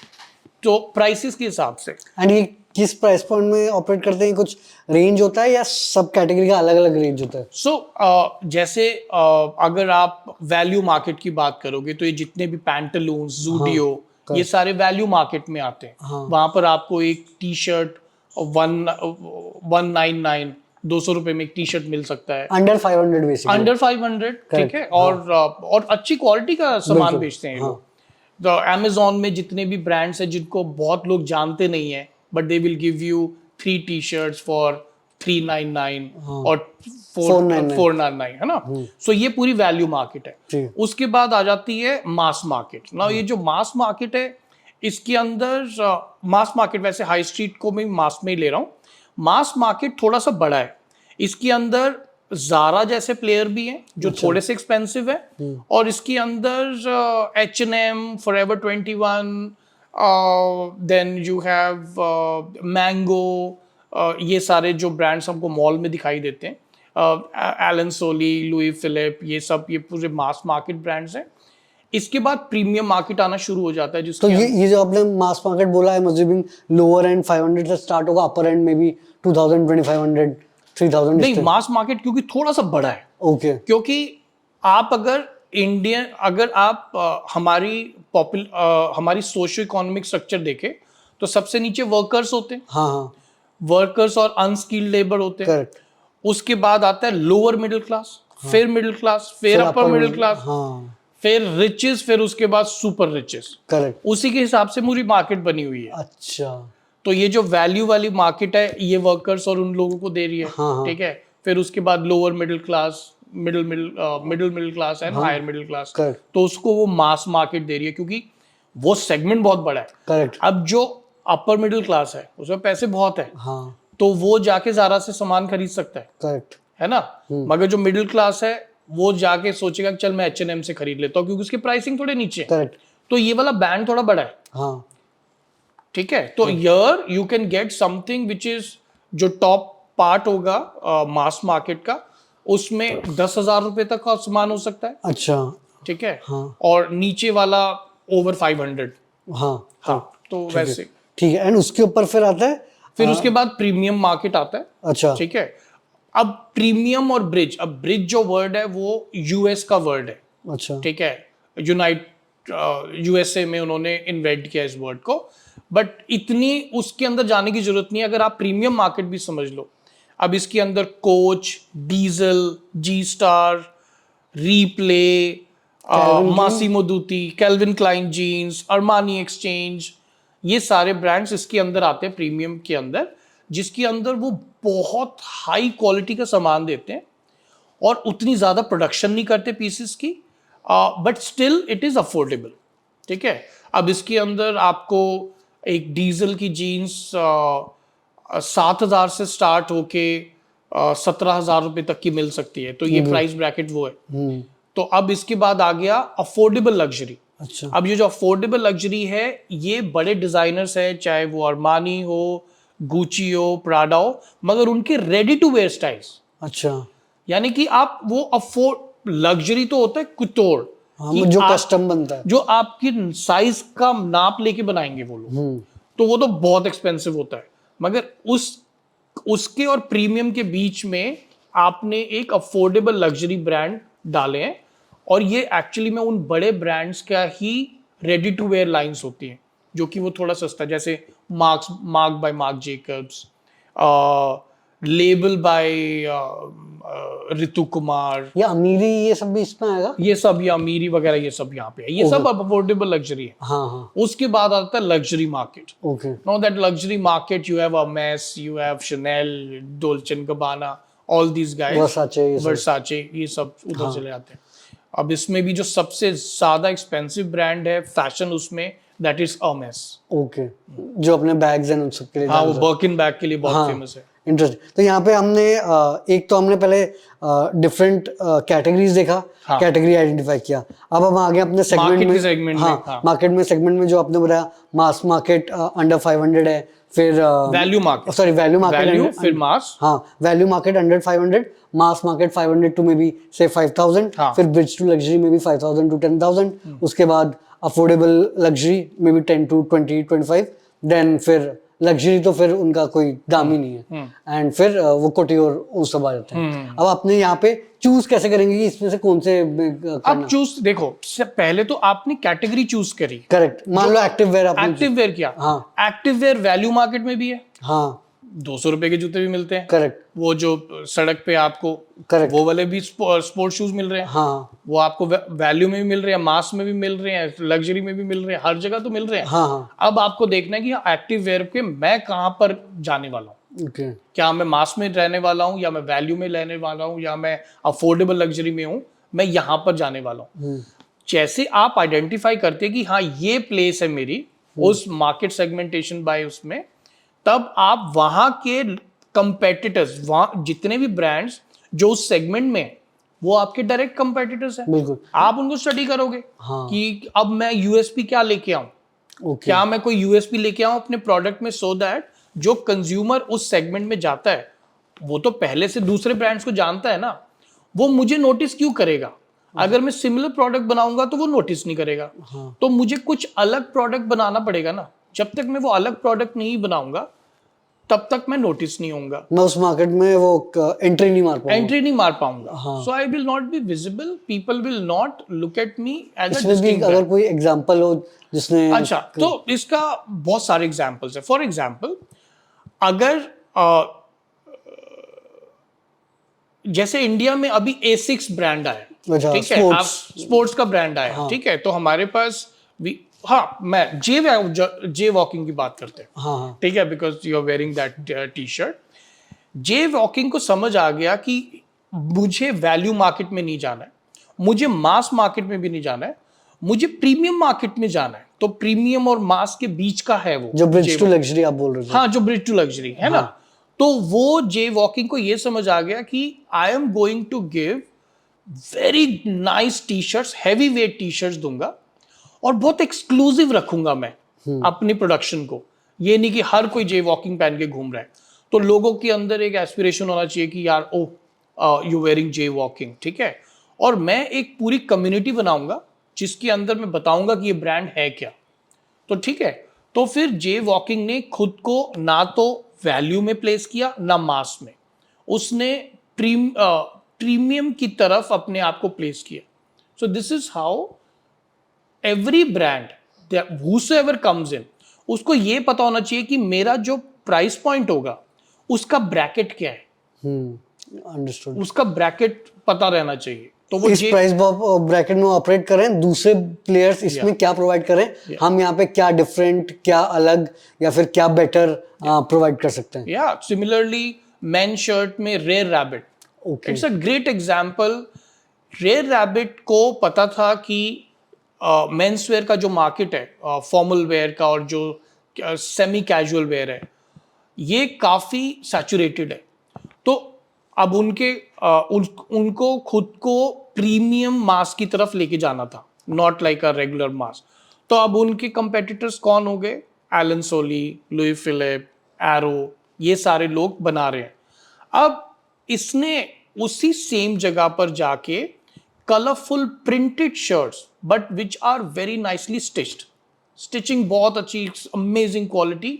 तो प्राइसेस के हिसाब से। एंड ये किस प्राइस पॉइंट में ऑपरेट करते हैं? कुछ रेंज होता है या सब कैटेगरी का अलग अलग रेंज होता है? जैसे अगर आप वैल्यू मार्केट की बात करोगे तो ये जितने भी पैंटालून्स, जूडियो, ये सारे वैल्यू मार्केट में आते हैं। वहां पर आपको एक टी शर्ट 199 200 रुपए में एक टी शर्ट मिल सकता है, अंडर 500 बेसिकली। अंडर 500, ठीक है। और अच्छी क्वालिटी का सामान बेचते हैं ये लोग। तो Amazon में जितने भी ब्रांड्स हैं जिनको बहुत लोग जानते नहीं है, but they will give you 3 T shirts for 399 और 499, है ना। सो ये पूरी वैल्यू मार्केट है। उसके बाद आ जाती है मास मार्केट। ना ये जो मास मार्केट है, इसके अंदर मास मार्केट, वैसे हाई स्ट्रीट को मैं मास में ही ले रहा हूँ। मास मार्केट थोड़ा सा बड़ा है। इसके अंदर ज़ारा जैसे प्लेयर भी हैं जो थोड़े से एक्सपेंसिव है, और इसके अंदर H&M, Forever 21, then you have Mango, ये सारे जो ब्रांड्स हमको मॉल में दिखाई देते हैं, एलन सोली, लुई फिलिप, ये पूरे मास मार्केट ब्रांड्स हैं। इसके बाद प्रीमियम मार्केट आना शुरू हो जाता है। जिसके तो ये जो आपने मास मार्केट बोला है, मजीबिंग लोअर एंड 500 से स्टार्ट होगा, अपर एंड में भी 2000, 2500, 3000। नहीं, मास मार्केट क्योंकि थोड़ा सा बड़ा है। ओके। क्योंकि आप अगर आप हमारी सोशो इकोनॉमिक स्ट्रक्चर देखें तो सबसे नीचे वर्कर्स होते हैं। हाँ। वर्कर्स और अनस्किल्ड लेबर होते हैं। करेक्ट। उसके बाद आता है लोअर मिडिल क्लास, फिर मिडिल क्लास, फिर अपर मिडिल क्लास, फिर रिचेस, फिर उसके बाद सुपर रिचेस। करेक्ट। उसी के हिसाब से पूरी मार्केट बनी हुई है। अच्छा। तो ये जो वैल्यू वाली मार्केट है, ये वर्कर्स और उन लोगों को दे रही है, ठीक है। फिर उसके बाद lower middle class, middle class and higher middle class, तो उसको वो मास मार्केट दे रही है, क्योंकि वो सेगमेंट बहुत बड़ा है। करेक्ट। अब जो अपर मिडिल क्लास है उसमें पैसे बहुत है, तो वो जाके ज़ारा से सामान खरीद सकता है। करेक्ट है ना। मगर जो मिडिल क्लास है वो जाके सोचेगा कि चल मैं H&M से खरीद लेता हूँ, क्योंकि उसकी प्राइसिंग थोड़े नीचे है। करेक्ट। तो ये वाला बैंड थोड़ा बड़ा है। ठीक है। तो here you can get something which is, जो टॉप पार्ट होगा मास मार्केट का, उसमें 10,000 रुपए तक का सामान हो सकता है। अच्छा। ठीक है। और नीचे वाला ओवर 500। तो वैसे ठीक है। एंड उसके ऊपर फिर आता है, फिर उसके बाद प्रीमियम मार्केट आता है। अच्छा। ठीक है। अब प्रीमियम और ब्रिज, अब ब्रिज जो वर्ड है वो यूएस का वर्ड है। अच्छा। ठीक है। यूएसए में उन्होंने इन्वेंट किया इस वर्ड को, बट इतनी उसके अंदर जाने की जरूरत नहीं है। अगर आप प्रीमियम मार्केट भी समझ लो, अब इसके अंदर Coach, Diesel, G Star, Replay, Massimo Dutti, Calvin Klein jeans, Armani Exchange, ये सारे ब्रांड्स इसके अंदर आते हैं प्रीमियम के अंदर, जिसके अंदर वो बहुत हाई क्वालिटी का सामान देते हैं और उतनी ज़्यादा प्रोडक्शन नहीं करते पीसेस की, but still it is affordable. ठीक है। अब इसके अंदर आपको एक डीजल की जीन्स 7,000 से स्टार्ट होके 17,000 रुपये तक की मिल सकती है। तो ये प्राइस ब्रैकेट वो है। तो अब इसके बाद आ गया अफोर्डेबल लग्जरी। अच्छा। अब ये जो अफोर्डेबल लग्जरी है, ये बड़े डिजाइनर्स है, चाहे वो अरमानी हो, गुची हो, प्राडा हो, मगर उनके रेडी टू वेयर स्टाइल्स। अच्छा। यानी कि आप वो लग्जरी तो होता है कुतोड़, जो कस्टम बनता है, जो आपकी साइज का नाप लेके बनाएंगे वो लोग, तो वो तो बहुत एक्सपेंसिव होता है। मगर उसके और प्रीमियम के बीच में आपने एक अफोर्डेबल लग्जरी ब्रांड डाले हैं, और ये एक्चुअली में उन बड़े ब्रांड्स का ही रेडी टू वेयर लाइंस होती हैं, जो कि वो थोड़ा सस्ता, जैसे Marc by Marc Jacobs, Label by Ritu Kumar, या अमीरी, ये सब भी इसमें आएगा। ये सब, ये अमीरी वगैरह, ये सब यहाँ पे है। ये सब अफोर्डेबल लग्जरी है। उसके बाद आता है luxury market. Now that luxury market, you have Hermes, you have Chanel, Dolce & Gabbana, all these guys, Versace, ये सब उधर चले जाते हैं। अब इसमें भी जो सबसे ज्यादा एक्सपेंसिव ब्रांड है फैशन उसमें, दैट इज Hermes। ओके। जो अपने बैग्स हैं उन सब के लिए, हाँ, वो बर्किन बैग के लिए बहुत फेमस है। इंटरेस्ट। तो यहाँ पे हमने एक तो हमने पहले डिफरेंट कैटेगरीज देखा, हाँ। कैटेगरी आइडेंटिफाई किया। अब हम आगे अपने सेगमेंट Market में, के segment में, हाँ, हाँ। मार्केट में सेगमेंट में जो आपने बताया, मास मार्केट अंडर 500 है, फिर value market, sorry value market, value फिर मास, हाँ, value market under 500, mass market 500 to maybe से 5000, हाँ। फिर ब्रिज टू लग्जरी में भी 5000 टू 10,000, उसके बाद अफोर्डेबल लग्जरी में भी 10 टू 20-25, देन फिर लग्जरी तो फिर उनका कोई दाम ही नहीं है, एंड फिर वो कोटियोर वो सब आ जाते हैं। अब आपने यहाँ पे चूज कैसे करेंगे कि इसमें से कौन से अब चूज देखो, पहले तो आपने कैटेगरी चूज करी, करेक्ट। मान लो एक्टिव वेयर आपने एक्टिव वेयर किया, हाँ। एक्टिव वेयर वैल्यू मार्केट में भी है, हाँ 200 रुपए के जूते भी मिलते हैं, करेक्ट वो जो सड़क पे आपको करेक्ट, वो वाले भी स्पोर्ट शूज मिल रहे हैं, हाँ वो आपको वैल्यू में भी मिल रहे हैं, मास में भी मिल रहे हैं, लग्जरी में भी मिल रहे हैं, हर जगह तो मिल रहे हैं। हाँ हाँ अब आपको देखना है कि एक्टिव वेयर के मैं कहाँ पर जाने वाला हूँ, ओके क्या मैं मास में रहने वाला हूँ, या मैं वैल्यू में लेने वाला हूँ, या मैं अफोर्डेबल लग्जरी में हूँ, मैं यहाँ पर जाने वाला हूँ। जैसे आप आइडेंटिफाई करते हैं कि हाँ ये प्लेस है मेरी उस मार्केट सेगमेंटेशन बाय उसमें, तब आप वहां के कंपेटिटर्स, वहां जितने भी ब्रांड्स जो उस सेगमेंट में, वो आपके डायरेक्ट कंपेटिटर्स हैं, बिल्कुल, आप उनको स्टडी करोगे हाँ कि अब मैं यूएसपी क्या लेके आऊं, ओके, क्या मैं कोई यूएसपी लेके आऊं अपने प्रोडक्ट में, सो दैट जो कंज्यूमर उस सेगमेंट में जाता है वो तो पहले से दूसरे ब्रांड्स को जानता है ना, वो मुझे नोटिस क्यों करेगा? अगर मैं सिमिलर प्रोडक्ट बनाऊंगा तो वो नोटिस नहीं करेगा, हाँ तो मुझे कुछ अलग प्रोडक्ट बनाना पड़ेगा ना। जब तक मैं वो अलग प्रोडक्ट नहीं बनाऊंगा तब तक मैं नोटिस नहीं होऊंगा, मैं उस मार्केट में वो एंट्री नहीं मार पाऊंगा, एंट्री नहीं मार पाऊंगा, हाँ। So I will not be visible, people will not look at me as a इसमें भी डिस्टिंक्ट। अगर कोई एग्जांपल हो जिसने, अच्छा, तो इसका बहुत सारे एग्जांपल्स है। फॉर एग्जांपल, अगर जैसे इंडिया में अभी A6 ब्रांड आया, अच्छा, ठीक है, आप स्पोर्ट्स का ब्रांड आया, हाँ। ठीक है, तो हमारे पास भी, हाँ, मैं जे वॉकिंग की बात करते हैं, हाँ हाँ ठीक है, because you are wearing that T shirt. Jaywalking को समझ आ गया कि मुझे वैल्यू मार्केट में नहीं जाना है, मुझे मास मार्केट में भी नहीं जाना है, मुझे प्रीमियम मार्केट में जाना है। तो प्रीमियम और मास के बीच का है वो जो ब्रिज टू लग्जरी आप बोल रहे थे, हाँ, जो ब्रिज टू लग्जरी है ना, तो वो जे वॉकिंग को ये समझ आ गया कि I am going to give very nice T shirts, heavy weight T shirts दूंगा और बहुत एक्सक्लूसिव रखूंगा मैं अपनी प्रोडक्शन को। ये नहीं कि हर कोई जे वॉकिंग पहन के घूम रहा है, तो लोगों के अंदर एक एस्पिरेशन होना चाहिए कि यार यू वेयरिंग जे वॉकिंग, ठीक है, और मैं एक पूरी कम्युनिटी बनाऊंगा जिसके अंदर मैं बताऊंगा कि ये ब्रांड है क्या। तो ठीक है, तो फिर जे वॉकिंग ने खुद को ना तो वैल्यू में प्लेस किया ना मास में, उसने प्रीमियम की तरफ अपने आप को प्लेस किया। So this is how every brand whosoever comes in, उसको ये पता होना चाहिए कि मेरा जो प्राइस पॉइंट होगा उसका ब्रैकेट क्या है, अंडरस्टूड। उसका ब्रैकेट पता रहना चाहिए। तो वो इस प्राइस ब्रैकेट में ऑपरेट करें, दूसरे प्लेयर्स इसमें क्या प्रोवाइड करें, हम यहाँ पे क्या डिफरेंट, क्या अलग, या फिर क्या बेटर प्रोवाइड कर सकते हैं। या सिमिलरली मेन शर्ट में Rare Rabbit, okay, it's a great example. Rare Rabbit को पता था कि मेंस वेयर का जो मार्केट है, फॉर्मल वेयर का और जो सेमी कैजुअल वेयर है, ये काफी सैचुरेटेड है। तो अब उनको खुद को प्रीमियम मास की तरफ लेके जाना था, नॉट लाइक अ रेगुलर मास। तो अब उनके कंपेटिटर्स कौन हो गए? एलन सोली, लुई फिलिप, एरो, ये सारे लोग बना रहे हैं। अब इसने उसी सेम जगह पर जाके colourful printed shirts but which are very nicely stitched, stitching बहुत अच्छी, अमेजिंग क्वालिटी,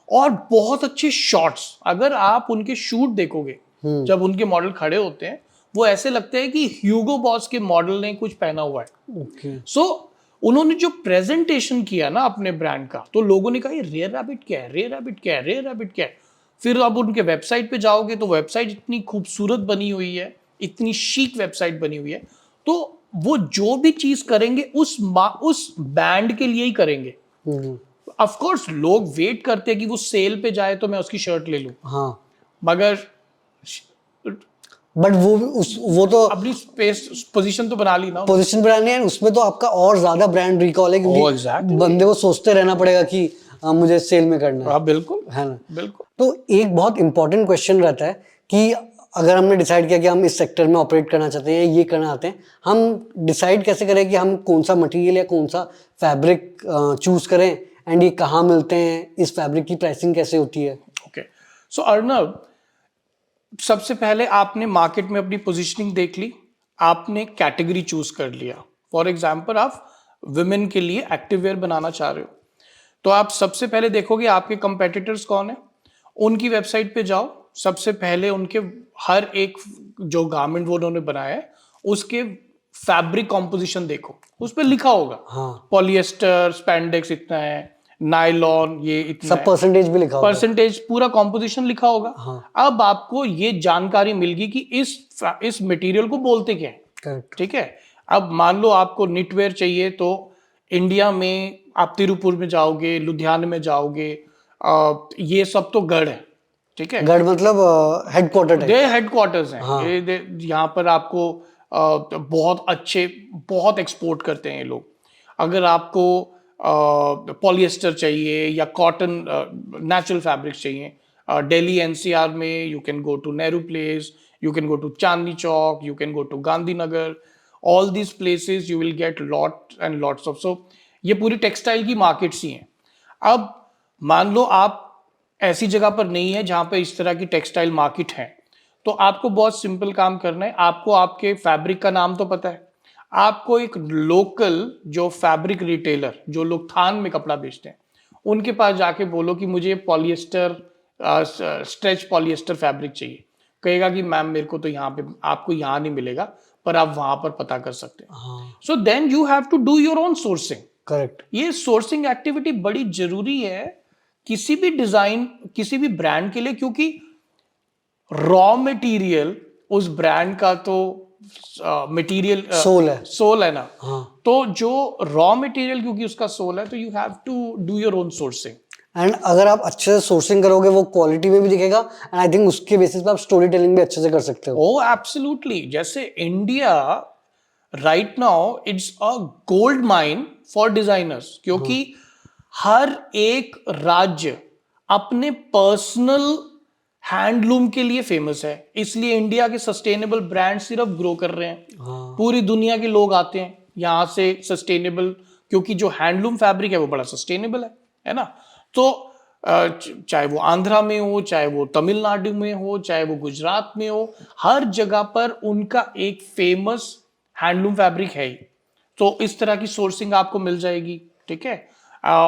और बहुत अच्छे शॉर्ट्स। अगर आप उनके शूट देखोगे, जब उनके मॉडल खड़े होते हैं, वो ऐसे लगते हैं कि ह्यूगो बॉस के मॉडल ने कुछ पहना हुआ है। ओके, सो उन्होंने जो प्रेजेंटेशन किया ना अपने ब्रांड का, तो लोगों ने कहा ये रेयर रैबिट क्या है, रेयर रैबिट क्या है, रेयर रैबिट क्या है। फिर अब उनके वेबसाइट पे जाओगे तो वेबसाइट इतनी खूबसूरत बनी हुई है, इतनी शीक वेबसाइट बनी हुई है। तो वो जो भी चीज करेंगे उस बैंड के लिए ही करेंगे। ऑफ कोर्स लोग वेट करते हैं कि वो सेल पे जाए तो मैं उसकी शर्ट ले लूं, हाँ, मगर बट वो तो अपनी स्पेस पोजीशन तो बना ली ना। पोजीशन ब्रांड है, उसमें तो आपका और ज्यादा ब्रांड रिकॉल है, क्योंकि exactly. बंदे को सोचते रहना पड़ेगा कि मुझे सेल में करना है बिल्कुल ना। बिल्कुल। तो एक बहुत इंपॉर्टेंट क्वेश्चन रहता है कि अगर हमने डिसाइड किया कि हम इस सेक्टर में ऑपरेट करना चाहते हैं, ये करना चाहते हैं, हम डिसाइड कैसे करें कि हम कौन सा मटेरियल या कौन सा फैब्रिक चूज करें, एंड ये कहाँ मिलते हैं, इस फैब्रिक की प्राइसिंग कैसे होती है? ओके, सो अर्नब, सबसे पहले आपने मार्केट में अपनी पोजीशनिंग देख ली, आपने कैटेगरी चूज कर लिया। फॉर एग्जाम्पल, आप वुमेन के लिए एक्टिव वेयर बनाना चाह रहे हो, तो आप सबसे पहले देखोगे आपके कंपेटिटर्स कौन है, उनकी वेबसाइट पे जाओ, सबसे पहले उनके हर एक जो गारमेंट वो उन्होंने बनाया है उसके फैब्रिक कॉम्पोजिशन देखो, उस पर लिखा होगा हाँ, पॉलिएस्टर स्पैंडेक्स इतना है, नायलॉन ये इतना सब है, परसेंटेज भी लिखा होगा। परसेंटेज पूरा कॉम्पोजिशन लिखा होगा। हाँ, अब आपको ये जानकारी मिल गई कि इस मटेरियल को बोलते क्या है। करेक्ट। ठीक है, अब मान लो आपको निटवेयर चाहिए, तो इंडिया में आप तिरुपुर में जाओगे, लुधियाना में जाओगे, ये सब तो गढ़ है। ठीक है, गढ़ मतलब हेडक्वार्टर टाइप। दे हेडक्वार्टर्स हैं। हाँ। यहाँ पर आपको बहुत अच्छे, बहुत एक्सपोर्ट करते हैं ये लोग। अगर आपको पॉलिएस्टर चाहिए या कॉटन नेचुरल फैब्रिक चाहिए, दिल्ली एनसीआर में you can go to Nehru Place, you can go to Chandni Chowk, you can go to Gandhinagar, all these places you will get lot and lots of. सो ये पूरी टेक्सटाइल की मार्केट्स ही हैं। अब मान लो आप ऐसी जगह पर नहीं है जहां पे इस तरह की टेक्सटाइल मार्केट है, तो आपको बहुत सिंपल काम करना है। आपको आपके फैब्रिक का नाम तो पता है, आपको एक लोकल जो फैब्रिक रिटेलर, जो लोग थान में कपड़ा बेचते हैं, उनके पास जाके बोलो कि मुझे पॉलिएस्टर, स्ट्रेच पॉलिएस्टर फैब्रिक चाहिए। कहेगा कि मैम मेरे को तो यहाँ पे, आपको यहाँ नहीं मिलेगा, पर आप वहां पर पता कर सकते हैं। हाँ, so then you have to do your own sourcing. Correct. ये सोर्सिंग एक्टिविटी बड़ी जरूरी है किसी भी डिजाइन, किसी भी ब्रांड के लिए, क्योंकि रॉ मटेरियल उस ब्रांड का तो मटेरियल सोल है ना। हाँ। तो जो रॉ मटेरियल क्योंकि उसका सोल है, तो you have to do your own sourcing. And अगर आप अच्छे से सोर्सिंग करोगे, वो क्वालिटी में भी दिखेगा, एंड आई थिंक उसके बेसिस पे आप स्टोरी टेलिंग भी अच्छे से कर सकते हो। ओ एब्सोल्युटली, जैसे India right now it's a gold mine for designers, क्योंकि हर एक राज्य अपने पर्सनल हैंडलूम के लिए फेमस है, इसलिए इंडिया के सस्टेनेबल ब्रांड सिर्फ ग्रो कर रहे हैं। हाँ, पूरी दुनिया के लोग आते हैं यहाँ से सस्टेनेबल, क्योंकि जो हैंडलूम फैब्रिक है वो बड़ा सस्टेनेबल है ना। तो चाहे वो आंध्रा में हो, चाहे वो तमिलनाडु में हो, चाहे वो गुजरात में हो, हर जगह पर उनका एक फेमस हैंडलूम फैब्रिक है ही। तो इस तरह की सोर्सिंग आपको मिल जाएगी। ठीक है,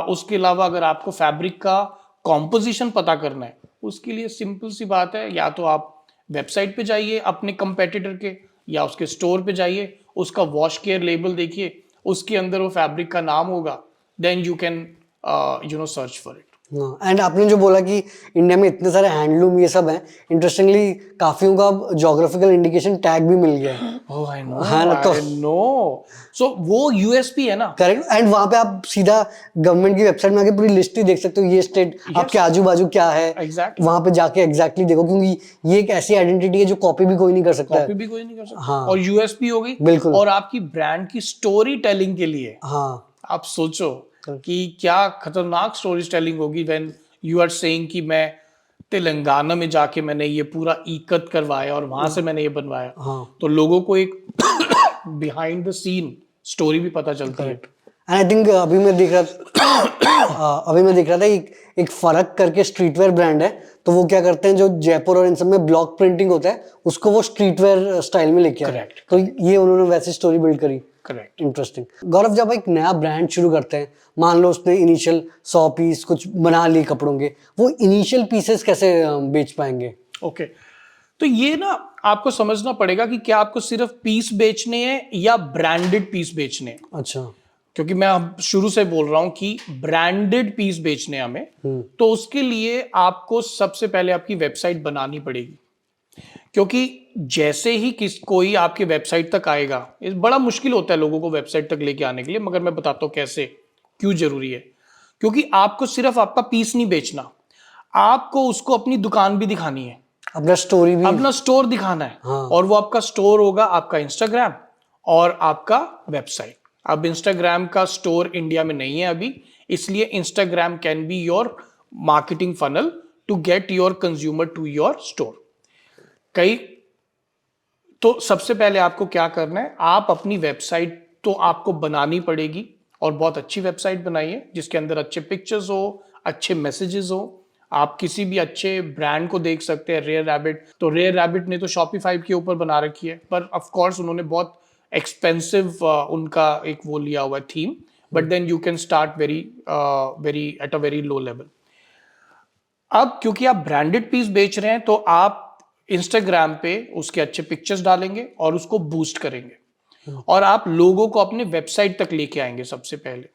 उसके अलावा अगर आपको फैब्रिक का कॉम्पोजिशन पता करना है, उसके लिए सिंपल सी बात है, या तो आप वेबसाइट पे जाइए अपने कंपेटिटर के, या उसके स्टोर पे जाइए, उसका वॉश केयर लेबल देखिए, उसके अंदर वो फैब्रिक का नाम होगा, then you can search for it. And आपने जो बोला कि इंडिया में इतने सारे हैंडलूम ये सब हैं, इंटरेस्टिंगली काफियों का ज्योग्राफिकल इंडिकेशन टैग भी मिल गया है। ओह आई नो, हाँ ना, तो आई नो। सो वो यूएसपी है ना। करेक्ट। एंड वहां पे आप सीधा गवर्नमेंट की वेबसाइट में आके पूरी लिस्ट ही देख सकते हो, ये स्टेट आपके आजू बाजू क्या है। Exactly. वहां पे जाके एग्जैक्टली देखो, क्योंकि ये एक ऐसी आइडेंटिटी है जो कॉपी भी कोई नहीं कर सकता कॉपी है। भी कोई नहीं कर सकता। हाँ। और यूएसपी हो गई, बिल्कुल। और आपकी ब्रांड की स्टोरी टेलिंग के लिए हाँ, आप सोचो कि क्या खतरनाक स्टोरी टेलिंग होगी व्हेन यू आर सेइंग कि मैं तेलंगाना में जाके मैंने ये पूरा इकत करवाया और वहां से मैंने ये बनवाया। हाँ, तो लोगों को एक बिहाइंड द सीन स्टोरी भी पता चलती है। एंड आई थिंक अभी मैं देख रहा था एक फर्क करके स्ट्रीटवेयर ब्रांड है, तो वो क्या करते हैं, जो जयपुर और इन सब में ब्लॉक प्रिंटिंग होता है उसको वो स्ट्रीटवेयर स्टाइल में लेके आए। Correct. तो ये उन्होंने वैसी स्टोरी बिल्ड करी। करेक्ट। इंटरेस्टिंग। गौरव, जब एक नया ब्रांड शुरू करते हैं, मान लो उसने इनिशियल 100 पीस कुछ बना लिए कपड़ों के, वो इनिशियल पीसेस कैसे बेच पाएंगे? ओके, तो ये ना आपको समझना पड़ेगा कि क्या आपको सिर्फ पीस बेचने हैं या ब्रांडेड पीस बेचने हैं। अच्छा। क्योंकि मैं अब शुरू से बोल रहा हूं कि ब्रांडेड पीस बेचने हमें, तो उसके लिए आपको सबसे पहले आपकी वेबसाइट बनानी पड़ेगी। क्योंकि जैसे ही कोई आपके वेबसाइट तक आएगा, ये बड़ा मुश्किल होता है लोगों को वेबसाइट तक लेके आने के लिए, मगर मैं बताता हूं कैसे, क्यों जरूरी है। क्योंकि आपको सिर्फ आपका पीस नहीं बेचना, आपको उसको अपनी दुकान भी दिखानी है, अपना स्टोरी भी, अपना स्टोर दिखाना है। हाँ। और वो आपका स्टोर होगा आपका इंस्टाग्राम और आपका वेबसाइट। अब इंस्टाग्राम का स्टोर इंडिया में नहीं है अभी, इसलिए Instagram can be your marketing funnel to get your consumer to your store. कई तो सबसे पहले आपको क्या करना है, आप अपनी वेबसाइट तो आपको बनानी पड़ेगी, और बहुत अच्छी वेबसाइट बनाइए जिसके अंदर अच्छे पिक्चर्स हो, अच्छे मैसेजेस हो। आप किसी भी अच्छे ब्रांड को देख सकते हैं, रेयर रैबिट, तो रेयर रैबिट ने तो शॉपिफाई के ऊपर बना रखी है, पर ऑफ कोर्स उन्होंने बहुत एक्सपेंसिव उनका एक वो लिया हुआ है theme, but then you can start very at a very low level. अब क्योंकि आप ब्रांडेड पीस बेच रहे हैं तो आप इंस्टाग्राम पे उसके अच्छे पिक्चर्स डालेंगे और उसको बूस्ट करेंगे, और आप लोगों को अपने वेबसाइट तक लेके आएंगे सबसे पहले।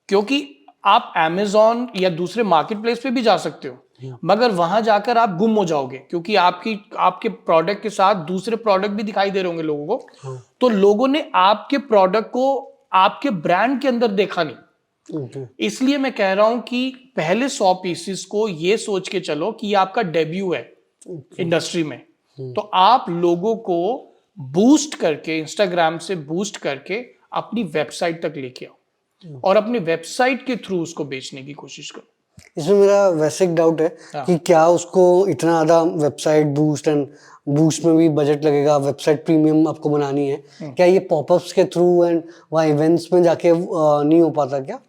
क्योंकि आप Amazon या दूसरे मार्केट प्लेस पे भी जा सकते हो, मगर वहां जाकर आप गुम हो जाओगे, क्योंकि आपके प्रोडक्ट के साथ दूसरे प्रोडक्ट भी दिखाई दे रहे होंगे लोगों को। तो लोगों ने आपके प्रोडक्ट को आपके ब्रांड के अंदर देखा नहीं। इसलिए मैं कह रहा हूं कि पहले 100 पीसेस को ये सोच के चलो कि ये आपका डेब्यू है इंडस्ट्री में, तो आप लोगों को बूस्ट करके, इंस्टाग्राम से बूस्ट करके अपनी वेबसाइट तक लेके आओ, और अपनी वेबसाइट के थ्रू उसको बेचने की कोशिश करो। इसमें मेरा वैसे एक डाउट है कि क्या उसको इतना ज़्यादा वेबसाइट बूस्ट में भी बजट लगेगा, वेबसाइट प्रीमियम आपको बनानी है, क्या ये पॉपअप्स के थ्रू एंड वहाँ इवेंट्स में जाके नहीं हो पाता क्या?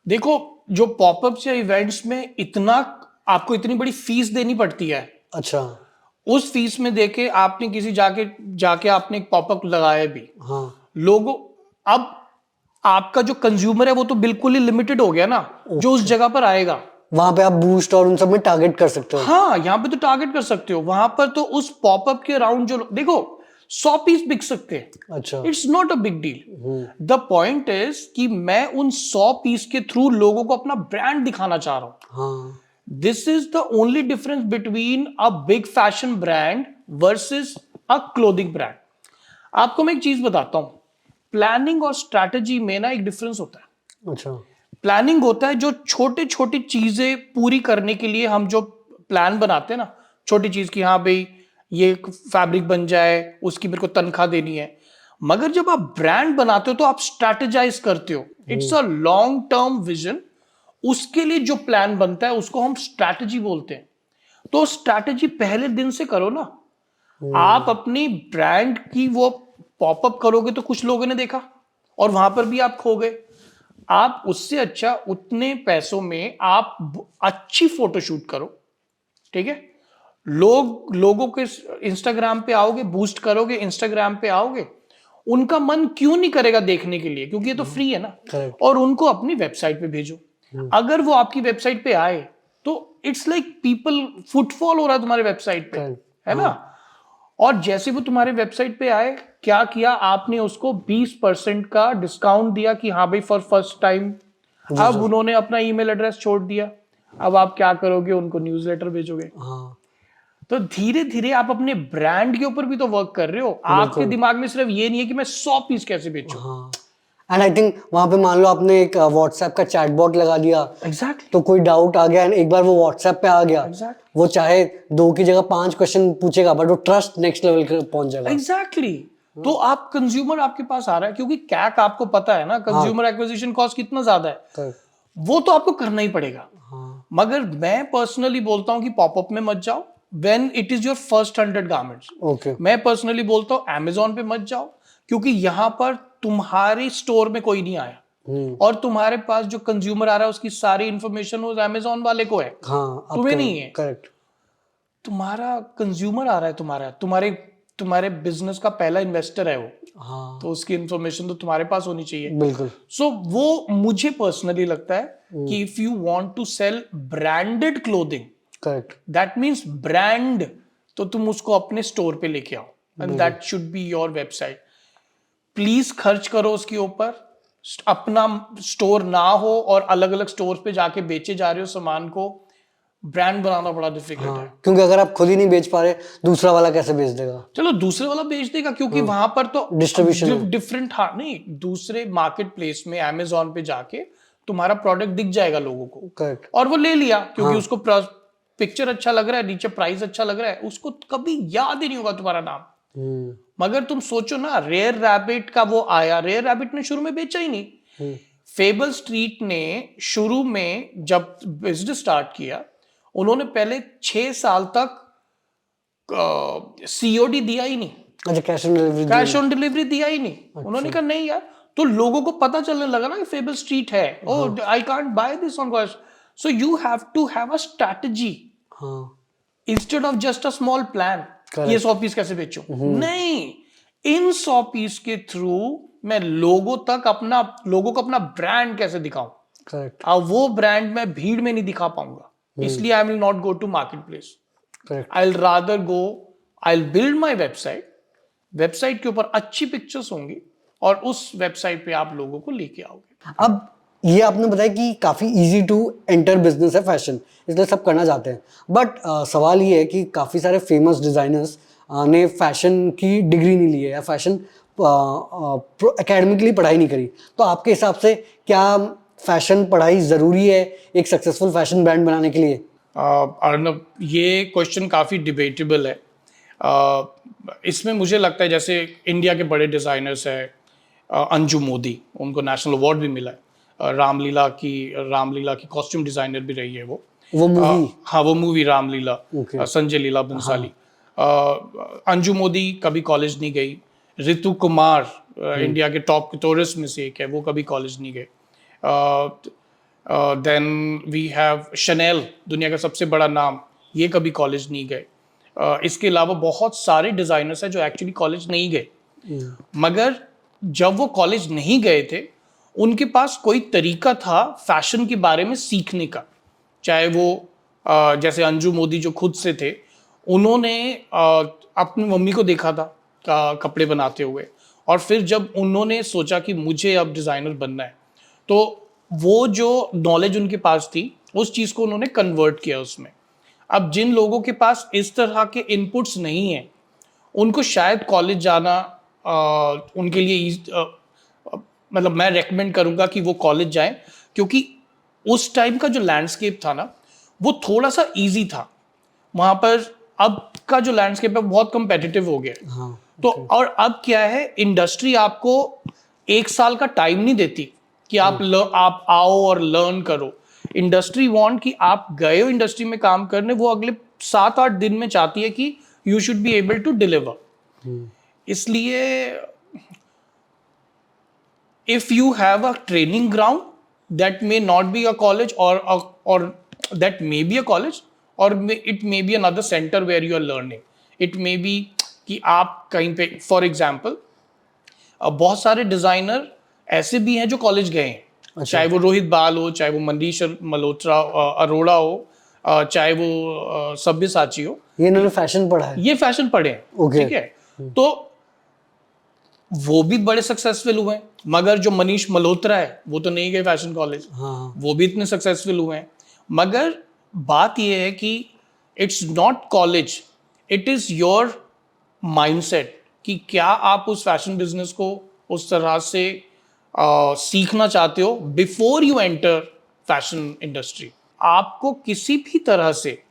देखो, जो पॉपअप्स या इवेंट्स में आपको इतनी बड़ी फीस देनी पड़ती है, अच्छा, उस फीस में देके आपने किसी जाके आपने एक पॉपअप लगाया भी, हाँ, लोगों, अब आपका जो कंज्यूमर है वो तो बिल्कुल ही लिमिटेड हो गया ना, जो उस जगह पर आएगा। वहां पे आप बूस्ट और उन सब में टारगेट कर सकते हो। हाँ, यहाँ पे तो टारगेट कर सकते हो, वहां पर तो उस पॉपअप के अराउंड जो देखो 100 पीस बिक सकते हैं। अच्छा, it's not a big deal. The point is कि मैं उन 100 पीस के थ्रू लोगों को अपना ब्रांड दिखाना चाह रहा हूं। हाँ, this is the only difference between a big fashion brand versus a clothing brand. आपको मैं एक चीज बताता हूं, प्लानिंग और स्ट्रैटेजी में ना एक डिफरेंस होता है। अच्छा, प्लानिंग होता है जो छोटे छोटी चीजें पूरी करने के लिए हम जो प्लान बनाते हैं ना, छोटी चीज की, हाँ भाई ये फैब्रिक बन जाए, उसकी मेरे को तनख्वाह देनी है। मगर जब आप ब्रांड बनाते हो तो आप स्ट्रैटेजाइज करते हो, it's a long term vision. उसके लिए जो प्लान बनता है उसको हम स्ट्रैटेजी बोलते हैं। तो स्ट्रैटेजी पहले दिन से करो ना। आप अपनी ब्रांड की वो पॉपअप करोगे तो कुछ लोगों ने देखा और वहां पर भी आप खो गए। आप उससे अच्छा उतने पैसों में आप अच्छी फोटोशूट करो, ठीक है। लोगों के इंस्टाग्राम पे आओगे, बूस्ट करोगे, इंस्टाग्राम पे आओगे, उनका मन क्यों नहीं करेगा देखने के लिए, क्योंकि ये तो फ्री है ना। करेक्ट, और उनको अपनी वेबसाइट पे भेजो। अगर वो आपकी वेबसाइट पे आए तो इट्स लाइक पीपल फुटफॉल हो रहा है तुम्हारे वेबसाइट पे, है ना। और जैसे वो तुम्हारे वेबसाइट पे आए, क्या किया आपने, उसको 20% का डिस्काउंट दिया कि हाँ भाई फॉर फर्स्ट टाइम। अब उन्होंने अपना ईमेल एड्रेस छोड़ दिया, अब आप क्या करोगे, उनको न्यूज़लेटर भेजोगे। हाँ, तो धीरे धीरे आप अपने ब्रांड के ऊपर भी तो वर्क कर रहे हो। आपके दिमाग में सिर्फ ये नहीं है कि मैं 100 पीस कैसे बेचूं। हाँ। एंड आई थिंक वहां पे मान लो आपने एक व्हाट्सएप का चैटबॉट लगा दिया, एग्जैक्टली, तो कोई डाउट आ गया एंड एक बार वो व्हाट्सएप पे आ गया, एग्जैक्टली, वो चाहे 2 की जगह 5 क्वेश्चन पूछेगा, बट वो ट्रस्ट नेक्स्ट लेवल पे पहुंच जाएगा। एग्जैक्टली। तो आप कंज्यूमर आपके पास आ रहा है, क्योंकि कैक आपको पता है ना, कंज्यूमर एक्विजिशन कॉस्ट कितना ज्यादा है, Correct. वो तो आपको करना ही पड़ेगा। हाँ, मगर मैं पर्सनली बोलता हूं कि पॉपअप में मत जाओ when it is your first 100 garments. Okay, मैं पर्सनली बोलता हूं Amazon पे मत जाओ, क्योंकि यहां पर तुम्हारे स्टोर में कोई नहीं आया, और तुम्हारे पास जो कंज्यूमर आ रहा है उसकी सारी इंफॉर्मेशन उस Amazon वाले को है, हाँ, तुम्हें नहीं है। करेक्ट, तुम्हारा कंज्यूमर आ रहा है, तुम्हारे बिजनेस का पहला इन्वेस्टर है वो, हाँ, तो उसकी इंफॉर्मेशन तो तुम्हारे पास होनी चाहिए। बिल्कुल, सो वो मुझे पर्सनली लगता है कि if you want to sell branded clothing, correct, that means brand, तो तुम उसको अपने स्टोर पे लेके आओ, and that should be your website. Please खर्च करो उसके ऊपर। अपना स्टोर ना हो और अलग अलग स्टोर पे जाके बेचे जा रहे हो सामान को, ब्रांड बनाना बड़ा डिफिकल्ट है। क्योंकि अगर आप खुद ही नहीं बेच पा रहे, दूसरा वाला कैसे बेच देगा? चलो दूसरे वाला बेच देगा, क्योंकि वहां पर तो Distribution है। डिफरेंट, हाँ नहीं, दूसरे मार्केट प्लेस में Amazon पे जाके तुम्हारा प्रोडक्ट दिख जाएगा लोगों को, करेक्ट, और वो ले लिया, क्योंकि उसको पिक्चर अच्छा लग रहा है, नीचे प्राइस अच्छा लग रहा है, उसको कभी याद ही नहीं होगा तुम्हारा नाम। मगर तुम सोचो ना, रेयर रैबिट का वो आया, रेयर रैबिट ने शुरू में बेचा ही नहीं। फेबल स्ट्रीट ने शुरू में जब बिजनेस स्टार्ट किया, उन्होंने पहले 6 साल तक COD दिया ही नहीं, अच्छा, कैश ऑन डिलीवरी दिया ही नहीं। उन्होंने कहा नहीं यार, तो लोगों को पता चलने लगा ना कि फेबल स्ट्रीट है, oh I can't buy this on cash. So you have to have a strategy instead of just a small plan कि ये 100 पीस कैसे बेचूं। नहीं, इन 100 पीस के थ्रू मैं लोगों को अपना ब्रांड कैसे दिखाऊं। करेक्ट, अब वो ब्रांड मैं भीड़ में नहीं दिखा पाऊंगा, इसलिए I will not go to market place. Correct. I will rather go, I will build my website के ऊपर अच्छी पिक्चर्स होंगी और उस वेबसाइट पे आप लोगों को लेके आओगे। अब ये आपने बताया कि काफ़ी इजी टू एंटर बिजनेस है फैशन, इसलिए सब करना चाहते हैं। बट सवाल ये है कि काफ़ी सारे फेमस डिज़ाइनर्स ने फैशन की डिग्री नहीं ली है या फैशन एकेडमिकली पढ़ाई नहीं करी। तो आपके हिसाब से क्या फैशन पढ़ाई ज़रूरी है एक सक्सेसफुल फैशन ब्रांड बनाने के लिए? अर्नब, ये क्वेश्चन काफ़ी डिबेटेबल है। इसमें मुझे लगता है जैसे इंडिया के बड़े डिज़ाइनर्स हैं, अंजू मोदी, उनको नेशनल अवार्ड भी मिला है। रामलीला की कॉस्ट्यूम डिज़ाइनर भी रही है वो मूवी, हाँ, वो मूवी रामलीला, Okay. संजय लीला बंसाली। अंजू मोदी कभी कॉलेज नहीं गई। ऋतु कुमार इंडिया के टॉप टूरिस्ट में से एक है, वो कभी कॉलेज नहीं गए। देन वी हैव शनेल, दुनिया का सबसे बड़ा नाम, ये कभी कॉलेज नहीं गए। इसके अलावा बहुत सारे डिज़ाइनर्स हैं जो एक्चुअली कॉलेज नहीं गए, मगर जब वो कॉलेज नहीं गए थे उनके पास कोई तरीका था फैशन के बारे में सीखने का। चाहे वो जैसे अंजू मोदी जो खुद से थे, उन्होंने अपनी मम्मी को देखा था कपड़े बनाते हुए, और फिर जब उन्होंने सोचा कि मुझे अब डिज़ाइनर बनना है, तो वो जो नॉलेज उनके पास थी उस चीज़ को उन्होंने कन्वर्ट किया उसमें। अब जिन लोगों के पास इस तरह के इनपुट्स नहीं हैं, उनको शायद कॉलेज जाना उनके लिए मतलब मैं रेकमेंड करूंगा कि वो कॉलेज जाएं, क्योंकि उस टाइम का जो लैंडस्केप था ना, वो थोड़ा सा इजी था वहाँ पर। अब का जो लैंडस्केप है बहुत कम्पेटिटिव हो गया है। हाँ, तो और अब क्या है, इंडस्ट्री आपको 1 साल का टाइम नहीं देती कि आप आओ और लर्न करो। इंडस्ट्री वांट कि आप गए हो इंडस्ट्री में काम करने, वो अगले 7-8 दिन में चाहती है कि you should be able to deliver. इसलिए if you have a training ground that may not be a college or that may be a college or it may be another center where you are learning, it may be कि आप कहीं पे, for example बहुत सारे designer ऐसे भी हैं जो कॉलेज गए हैं। अच्छा। चाहे वो रोहित बाल हो, चाहे वो मनीष मल्होत्रा अरोड़ा हो, चाहे वो सब्यसाची हो, ये इन्होंने फैशन पढ़ा है, ये फैशन पढ़े हैं। Okay. ठीक है, तो वो भी बड़े सक्सेसफुल हुए हैं। मगर जो मनीष मल्होत्रा है वो तो नहीं गए फैशन कॉलेज, हाँ, वो भी इतने सक्सेसफुल हुए हैं। मगर बात ये है कि it's not college, it is your mindset कि क्या आप उस फैशन बिजनेस को उस तरह से सीखना चाहते हो before you enter fashion industry. आपको किसी भी तरह से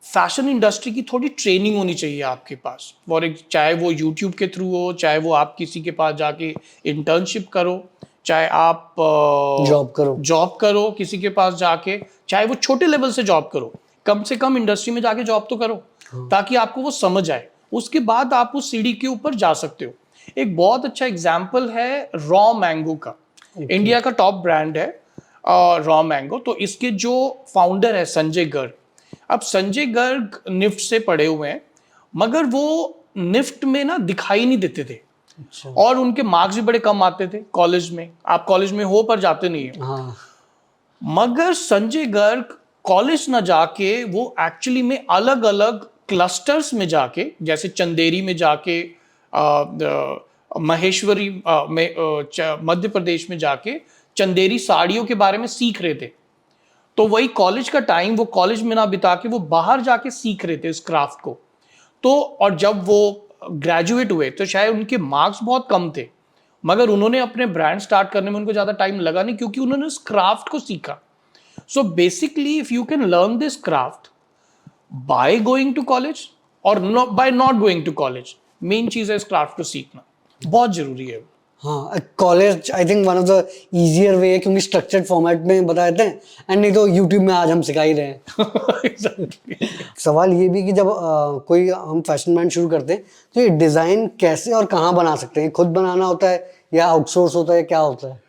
फैशन इंडस्ट्री की थोड़ी ट्रेनिंग होनी चाहिए आपके पास, और चाहे वो यूट्यूब के थ्रू हो, चाहे वो आप किसी के पास जाके इंटर्नशिप करो, चाहे आप जॉब करो किसी के पास जाके, चाहे वो छोटे लेवल से जॉब करो, कम से कम इंडस्ट्री में जाके जॉब तो करो, ताकि आपको वो समझ आए। उसके बाद आप उस सीढ़ी के ऊपर जा सकते हो। एक बहुत अच्छा एग्जाम्पल है रॉ मैंगो का। इंडिया का टॉप ब्रांड है रॉ मैंगो। तो इसके जो फाउंडर है संजय गर्ग, अब संजय गर्ग निफ्ट से पढ़े हुए हैं, मगर वो निफ्ट में ना दिखाई नहीं देते थे। अच्छा। और उनके मार्क्स भी बड़े कम आते थे कॉलेज में। आप कॉलेज में हो पर जाते नहीं हो। हाँ। मगर संजय गर्ग कॉलेज ना जाके वो एक्चुअली में अलग अलग क्लस्टर्स में जाके, जैसे चंदेरी में जाके, महेश्वरी में मध्य प्रदेश में जाके चंदेरी साड़ियों के बारे में सीख रहे थे। तो वही कॉलेज का टाइम वो कॉलेज में ना बिता के वो बाहर जाके सीख रहे थे इस क्राफ्ट को। तो और जब वो ग्रेजुएट हुए तो शायद उनके मार्क्स बहुत कम थे, मगर उन्होंने अपने ब्रांड स्टार्ट करने में उनको ज़्यादा टाइम लगा नहीं, क्योंकि उन्होंने उस क्राफ्ट को सीखा। So basically if you can learn this craft by going to college और by not going to college, main चीज़ है इस क्राफ्ट को सीखना, बहुत जरूरी है। हाँ, college I think one of the easier way है क्योंकि स्ट्रक्चर्ड फॉर्मेट में बता देते हैं, एंड नहीं तो यूट्यूब में आज हम सिखा ही रहे हैं। Exactly. सवाल ये भी कि जब कोई हम फैशन ब्रांड शुरू करते हैं तो ये डिज़ाइन कैसे और कहाँ बना सकते हैं? खुद बनाना होता है या आउटसोर्स होता है, क्या होता है?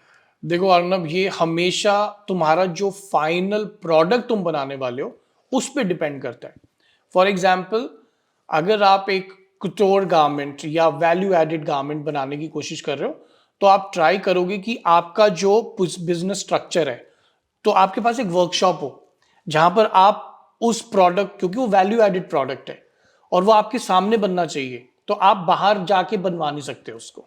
देखो अर्नब, ये हमेशा तुम्हारा जो फाइनल प्रोडक्ट तुम बनाने वाले हो उस पर डिपेंड करता है। फॉर एग्जाम्पल, अगर आप एक कुटोर गारमेंट या वैल्यू एडेड गारमेंट बनाने की कोशिश कर रहे हो तो आप ट्राई करोगे कि आपका जो बिजनेस स्ट्रक्चर है, तो आपके पास एक वर्कशॉप हो जहां पर आप उस प्रोडक्ट, क्योंकि वो वैल्यू एडेड प्रोडक्ट है और वो आपके सामने बनना चाहिए, तो आप बाहर जाके बनवा नहीं सकते उसको,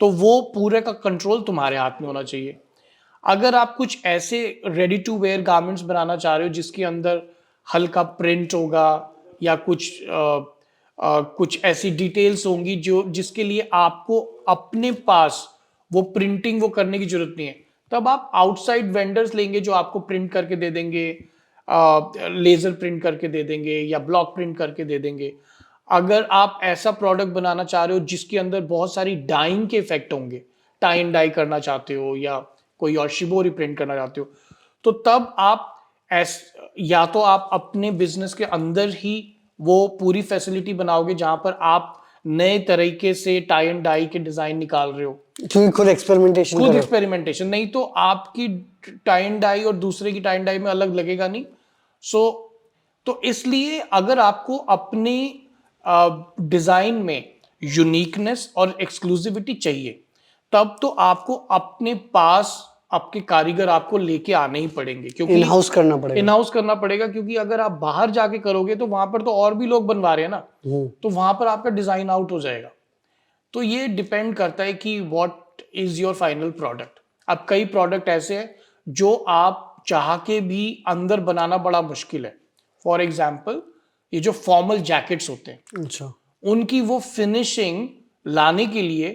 तो वो पूरे का कंट्रोल तुम्हारे हाथ में होना चाहिए। अगर आप कुछ ऐसे रेडी टू वेयर गारमेंट्स बनाना चाह रहे हो जिसके अंदर हल्का प्रिंट होगा या कुछ ऐसी डिटेल्स होंगी जो जिसके लिए आपको अपने पास वो प्रिंटिंग वो करने की जरूरत नहीं है, तब आप आउटसाइड वेंडर्स लेंगे जो आपको प्रिंट करके दे देंगे, लेजर प्रिंट करके दे देंगे या ब्लॉक प्रिंट करके दे देंगे। अगर आप ऐसा प्रोडक्ट बनाना चाह रहे हो जिसके अंदर बहुत सारी डाइंग के इफेक्ट होंगे, टाई एंड डाई करना चाहते हो या कोई और शिबोरी प्रिंट करना चाहते हो, तो तब आप या तो आप अपने बिजनेस के अंदर ही वो पूरी फैसिलिटी बनाओगे जहां पर आप नए तरीके से टाई एंड डाई के डिजाइन निकाल रहे हो, क्योंकि खुद एक्सपेरिमेंटेशन खुद करो। एक्सपेरिमेंटेशन, नहीं तो आपकी टाई एंड डाई और दूसरे की टाई एंड डाई में अलग लगेगा नहीं। सो तो इसलिए अगर आपको अपने डिजाइन में यूनिकनेस और एक्सक्लूसिविटी चाहिए, तब तो आपको अपने पास आपके कारीगर आपको लेके आने ही पड़ेंगे, क्योंकि इन हाउस करना पड़ेगा। इन हाउस करना पड़ेगा, क्योंकि अगर आप बाहर जाके करोगे तो वहां पर तो और भी लोग बनवा रहे हैं ना, तो वहां पर आपका डिजाइन आउट हो जाएगा। तो ये डिपेंड करता है कि what is your final product. अब कई प्रोडक्ट ऐसे हैं जो आप चाह के भी अंदर बनाना बड़ा मुश्किल है। फॉर एग्जाम्पल, ये जो फॉर्मल जैकेट्स होते हैं, अच्छा, उनकी वो फिनिशिंग लाने के लिए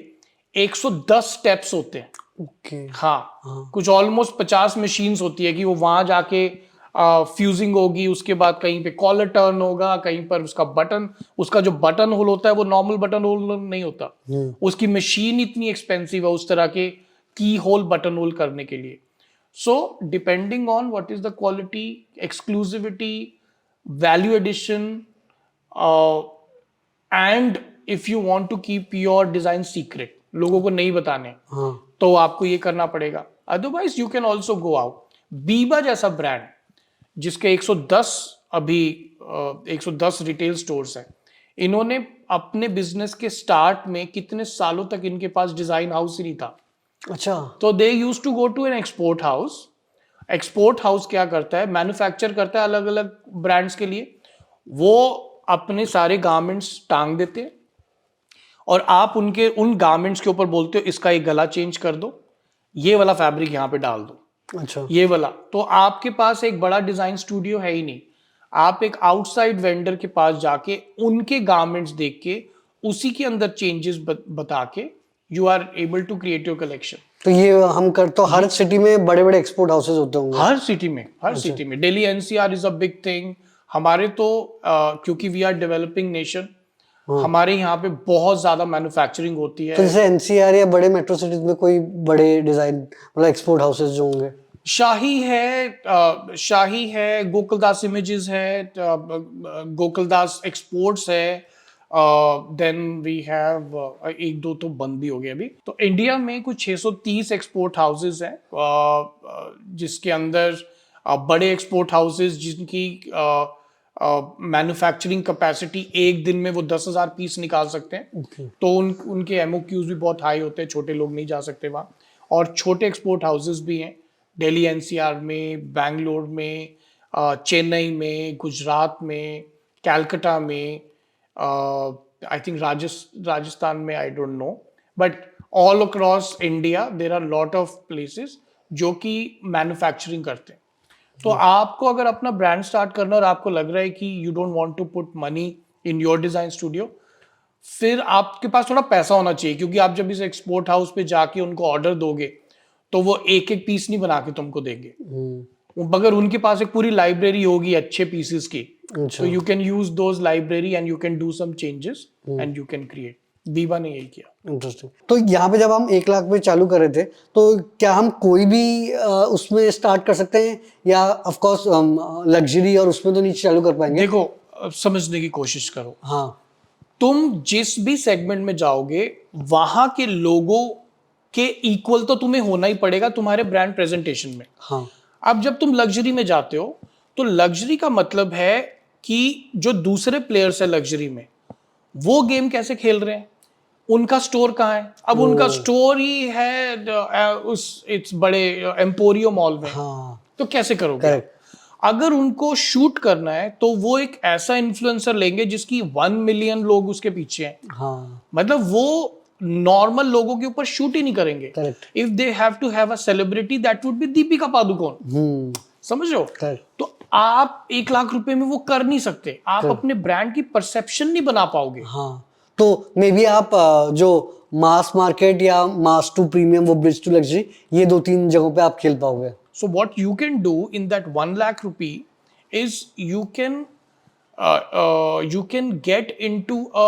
110 स्टेप्स होते हैं। ओके। हाँ, कुछ ऑलमोस्ट 50 मशीन्स होती है कि वो वहां जाके फ्यूजिंग होगी, उसके बाद कहीं पे कॉलर टर्न होगा, कहीं पर उसका जो बटन होल होता है वो नॉर्मल बटन होल नहीं होता, उसकी मशीन इतनी एक्सपेंसिव है उस तरह के की होल बटन होल करने के लिए। So depending on what is the quality, exclusivity, value addition, and if you want to keep your design secret, लोगों को नहीं बताने, हाँ, तो आपको ये करना पड़ेगा। Otherwise you can also go out. Biba जैसा ब्रांड जिसके 110 अभी 110 रिटेल स्टोर्स हैं, इन्होंने अपने बिजनेस के स्टार्ट में कितने सालों तक इनके पास डिजाइन हाउस ही नहीं था। अच्छा, तो they used to go to an export house. Export house क्या करता है, मैन्युफैक्चर करता है अलग अलग ब्रांड्स के लिए, वो अपने सारे गारमेंट्स टांग देते हैं और आप उन गारमेंट्स के ऊपर बोलते हो इसका एक गला चेंज कर दो, ये वाला फैब्रिक यहाँ पे डाल दो, अच्छा, ये वाला। तो आपके पास एक बड़ा डिजाइन स्टूडियो है ही नहीं, आप एक आउटसाइड वेंडर के पास जाके उनके गारमेंट्स देख के उसी के अंदर चेंजेस बता के you are able to create your collection. तो ये हम कर तो हर सिटी में बड़े बड़े एक्सपोर्ट हाउसेज होते होंगे। हर सिटी में Delhi NCR is a big thing. हमारे तो क्योंकि वी आर डेवलपिंग नेशन, हमारे यहाँ पे बहुत ज्यादा मैन्युफैक्चरिंग होती है। तो जैसे एनसीआर या बड़े मेट्रो सिटीज में कोई बड़े डिजाइन मतलब एक्सपोर्ट हाउसेज जो होंगे? शाही है, गोकुलदास इमेजेस है, गोकुलदास एक्सपोर्ट्स है, देन वी हैव एक दो तो बंद भी हो गए अभी। तो इंडिया में कुछ 630 एक्सपोर्ट हाउसेज हैं, जिसके अंदर बड़े एक्सपोर्ट हाउसेज जिनकी मैन्युफैक्चरिंग कैपेसिटी एक दिन में वो 10,000 पीस निकाल सकते हैं। तो उनके एमओक्यूज भी बहुत हाई होते हैं, छोटे लोग नहीं जा सकते वहाँ। और छोटे एक्सपोर्ट हाउसेज भी हैं दिल्ली एनसीआर में, बैंगलोर में, चेन्नई में, गुजरात में, कैलकाटा में, आई थिंक राजस्थान में, I don't know, but all across India there are lot of places जो कि मैन्युफैक्चरिंग करते हैं। तो आपको अगर अपना ब्रांड स्टार्ट करना और आपको लग रहा है कि you don't want to put money in your design studio, फिर आपके पास थोड़ा पैसा होना चाहिए, क्योंकि आप जब इस एक्सपोर्ट हाउस पे जाके उनको ऑर्डर दोगे तो वो एक एक पीस नहीं बना के तुमको देंगे, मगर उनके पास एक पूरी लाइब्रेरी होगी अच्छे पीसेस की। तो you can use those library and you can do some changes and you can create. Biba ने यही किया। इंटरेस्टिंग। तो यहाँ पे जब हम 1 लाख पे चालू कर रहे थे तो क्या हम कोई भी उसमें स्टार्ट कर सकते हैं या ऑफ कोर्स लग्जरी और उसमें तो नहीं चालू कर पाएंगे? देखो, अब समझने की कोशिश करो। हाँ तुम जिस भी सेगमेंट में जाओगे वहां के लोगों के इक्वल तो तुम्हें होना ही पड़ेगा तुम्हारे ब्रांड प्रेजेंटेशन में। हाँ अब जब तुम लग्जरी में जाते हो तो लग्जरी का मतलब है कि जो दूसरे प्लेयर्स है लग्जरी में वो गेम कैसे खेल रहे हैं, उनका स्टोर कहाँ है। अब उनका स्टोर ही है उस इट्स बड़े एम्पोरियो मॉल में, हाँ तो कैसे करोगे? करेक्ट। अगर उनको शूट करना है तो वो एक ऐसा इन्फ्लुएंसर लेंगे जिसकी 1 मिलियन लोग उसके पीछे हैं। हाँ मतलब वो नॉर्मल लोगों के ऊपर शूट ही नहीं करेंगे। Correct. If they have to have a celebrity that would be Deepika Padukone. समझ रहे हो? करेक्ट। तो आप 1 लाख रुपए में वो कर नहीं सकते, आप अपने ब्रांड की परसेप्शन नहीं बना पाओगे। हाँ तो मे बी आप जो मास मार्केट या मास टू प्रीमियम वो ब्रिज टू लग्जरी ये 2-3 जगहों पे आप खेल पाओगे। So what you can do in that 1 lakh rupee is you can get into a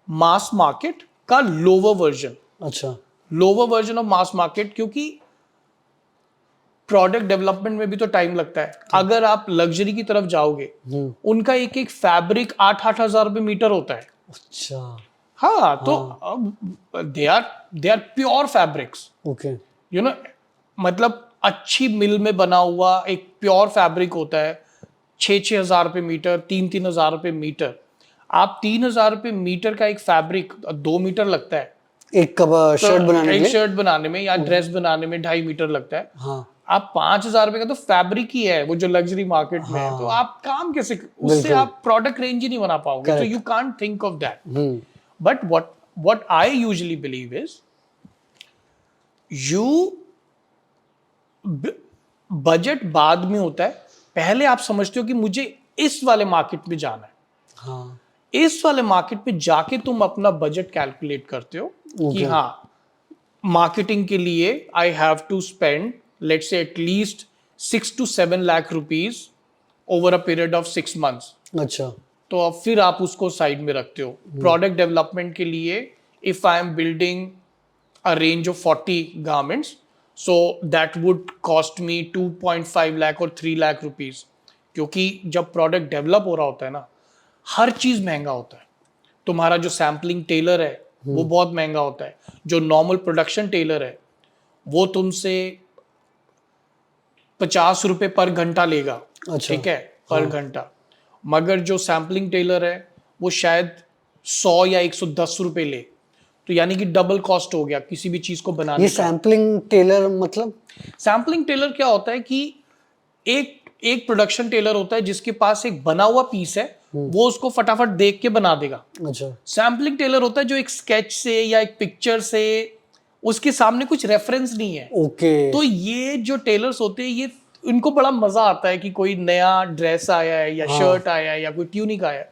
mass market का lower version, अच्छा lower version of mass market, क्योंकि प्रोडक्ट डेवलपमेंट में भी तो टाइम लगता है। अगर आप लग्जरी की तरफ जाओगे उनका एक एक फैब्रिक 8-8 हजार रुपए मीटर होता है। अच्छा हाँ, तो they are pure fabrics, okay you know, मतलब अच्छी मिल में बना हुआ एक प्योर फैब्रिक होता है। 6-6 हजार रुपये मीटर, 3-3 हजार रुपये मीटर। आप 3 हजार रुपये मीटर का एक फैब्रिक 2 मीटर लगता है एक कब शर्ट बनाने के एक लिए। शर्ट बनाने में या ड्रेस बनाने में 2.5 मीटर लगता है। हाँ आप 5 हजार रुपये का तो फैब्रिक ही है वो जो लग्जरी मार्केट में है। तो आप काम कैसे, उससे आप प्रोडक्ट रेंज ही नहीं बना पाओगे। तो you can't think of that. But what I usually believe is budget बाद में होता है। पहले आप समझते हो कि मुझे इस वाले मार्केट में जाना है, हाँ इस वाले मार्केट में जाके तुम अपना बजट कैलकुलेट करते हो कि हाँ, मार्केटिंग के लिए I have to spend let's say at least 6 to 7 lakh rupees over a period of 6 months। अच्छा तो अब फिर आप उसको साइड में रखते हो। प्रोडक्ट डेवलपमेंट के लिए if I am building a range of 40 garments, so that would cost me 2.5 lakh और 3 लाख रुपीज। क्योंकि जब प्रोडक्ट डेवलप हो रहा होता है ना, हर चीज महंगा होता है। तुम्हारा जो सैम्पलिंग टेलर है वो बहुत महंगा होता है। जो नॉर्मल प्रोडक्शन टेलर है वो तुमसे 50 रुपए पर घंटा लेगा। अच्छा ठीक है, पर घंटा। मगर जो सैम्पलिंग टेलर है वो शायद 100 या 110 रुपए ले। तो यानी कि डबल कॉस्ट हो गया किसी भी चीज को बनाने ये का। सैम्पलिंग टेलर मतलब सैम्पलिंग टेलर क्या होता है कि एक प्रोडक्शन टेलर होता है जिसके पास एक बना हुआ पीस है, वो उसको फटाफट देख के बना देगा। अच्छा सैम्पलिंग टेलर होता है जो एक स्केच से या एक पिक्चर से, उसके सामने कुछ रेफरेंस नहीं है। ओके तो ये जो टेलर्स होते हैं ये इनको बड़ा मजा आता है कि कोई नया ड्रेस आया है या शर्ट आया है या कोई ट्यूनिक आया है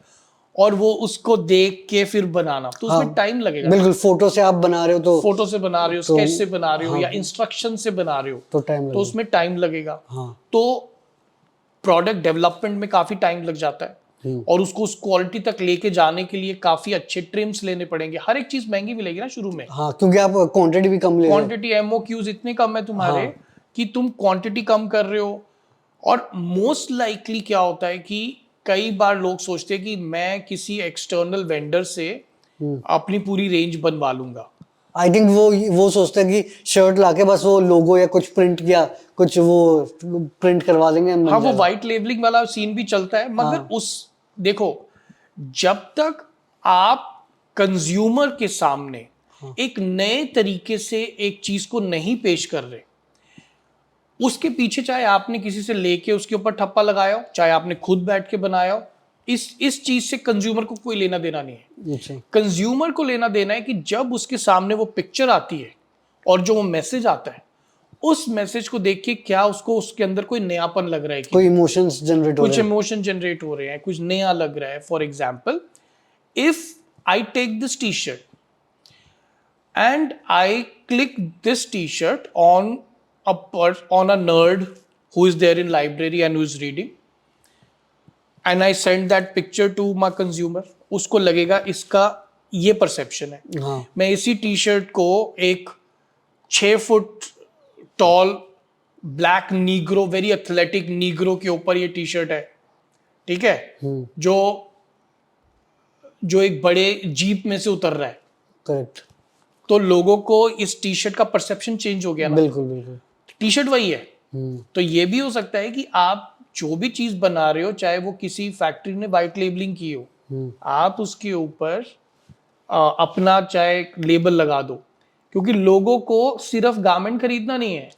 और वो उसको देख के फिर बनाना। तो उसमें टाइम लगेगा। बिल्कुल फोटो से आप बना रहे हो तो फोटो से बना रहे हो, स्केच से बना रहे हो या इंस्ट्रक्शन से बना रहे हो तो टाइम तो उसमें टाइम लगेगा। हाँ तो प्रोडक्ट डेवलपमेंट में काफी टाइम लग जाता है और उसको उस क्वालिटी तक लेके जाने के लिए काफी अच्छे ट्रिम्स लेने पड़ेंगे। हर एक चीज महंगी मिलेगी ना शुरू में। हाँ क्योंकि आप क्वांटिटी भी कम ले रहे हो। क्वांटिटी एमओक्यूज इतने कम है तुम्हारे कि तुम क्वांटिटी कम कर रहे हो। और मोस्ट लाइकली क्या होता है कि कई बार लोग सोचते हैं कि मैं किसी एक्सटर्नल वेंडर से अपनी पूरी रेंज बनवा लूंगा। आई थिंक वो सोचते हैं कि शर्ट लाके बस वो लोगो या कुछ प्रिंट किया, कुछ वो प्रिंट करवा देंगे। हाँ, वो वाइट लेबलिंग वाला सीन भी चलता है। मगर देखो, जब तक आप कंज्यूमर के सामने एक नए तरीके से एक चीज को नहीं पेश कर रहे, उसके पीछे चाहे आपने किसी से लेके उसके ऊपर ठप्पा लगाया हो, चाहे आपने खुद बैठ के बनाया हो, इस चीज से कंज्यूमर को कोई लेना देना नहीं है। अच्छा कंज्यूमर को लेना देना है कि जब उसके सामने वो पिक्चर आती है और जो वो मैसेज आता है, उस मैसेज को देख के क्या उसको उसके अंदर कोई नयापन लग रहा है कि कोई इमोशंस जनरेट हो कुछ रहे हैं। इमोशन जनरेट हो रहे हैं, कुछ नया लग रहा है। For example, if I take this T shirt and I click this t-shirt on a nerd who is there in library and who is reading, and I send that picture to my consumer, उसको लगेगा इसका ये perception है। हाँ मैं इसी T shirt को एक 6 foot tall black Negro, very athletic Negro के ऊपर ये टी शर्ट है, ठीक है, जो एक बड़े जीप में से उतर रहा है, करेक्ट, तो लोगों को इस टी शर्ट का परसेप्शन चेंज हो गया ना। बिल्कुल बिल्कुल। टी शर्ट वही है। तो ये भी हो सकता है कि आप जो भी चीज बना रहे हो, चाहे वो किसी फैक्ट्री ने वाइट लेबलिंग की हो, आप उसके ऊपर अपना चाहे लेबल लगा दो, क्योंकि लोगों को सिर्फ गारमेंट खरीदना नहीं है,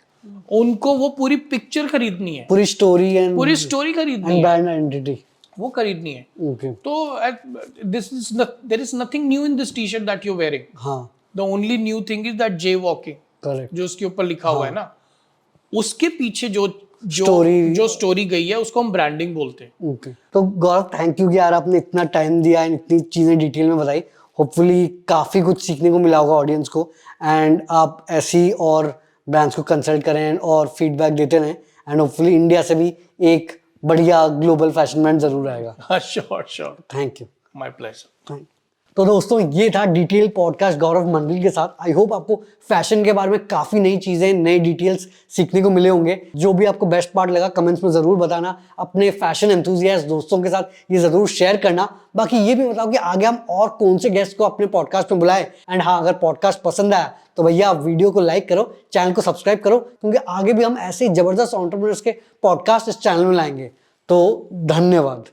उनको वो पूरी पिक्चर खरीदनी है, पूरी स्टोरी एंड खरीदनी है, ब्रांड आइडेंटिटी वो खरीदनी है। ओके। तो there is nothing new in this T shirt that you wearing. हाँ the only new thing is that J walking, correct, जो उसके ऊपर लिखा हुआ है ना, उसके पीछे जो स्टोरी गई है उसको हम ब्रांडिंग बोलते हैं। ओके। तो गौरव, थैंक यू कि यार आपने इतना टाइम दिया एंड इतनी चीजें डिटेल में बताई। होपफुली काफी कुछ सीखने को मिला होगा ऑडियंस को, एंड आप ऐसी और ब्रांड्स को कंसल्ट करें और फीडबैक देते रहें, एंड होपफुली इंडिया से भी एक बढ़िया ग्लोबल फैशन ब्रांड जरूर आएगा। Sure, thank you, my pleasure. तो दोस्तों ये था डिटेल पॉडकास्ट गौरव मंडल के साथ। आई होप आपको फैशन के बारे में काफी नई चीजें, नई डिटेल्स सीखने को मिले होंगे। जो भी आपको बेस्ट पार्ट लगा कमेंट्स में जरूर बताना। अपने फैशन एंथुजियास्ट दोस्तों के साथ ये जरूर शेयर करना। बाकी ये भी बताओ कि आगे हम और कौन से गेस्ट को अपने पॉडकास्ट में बुलाएं। एंड हाँ, अगर पॉडकास्ट पसंद आया तो भैया आप वीडियो को लाइक करो, चैनल को सब्सक्राइब करो, क्योंकि आगे भी हम ऐसे जबरदस्त एंटरप्रेन्योर्स के पॉडकास्ट इस चैनल में लाएंगे। तो धन्यवाद।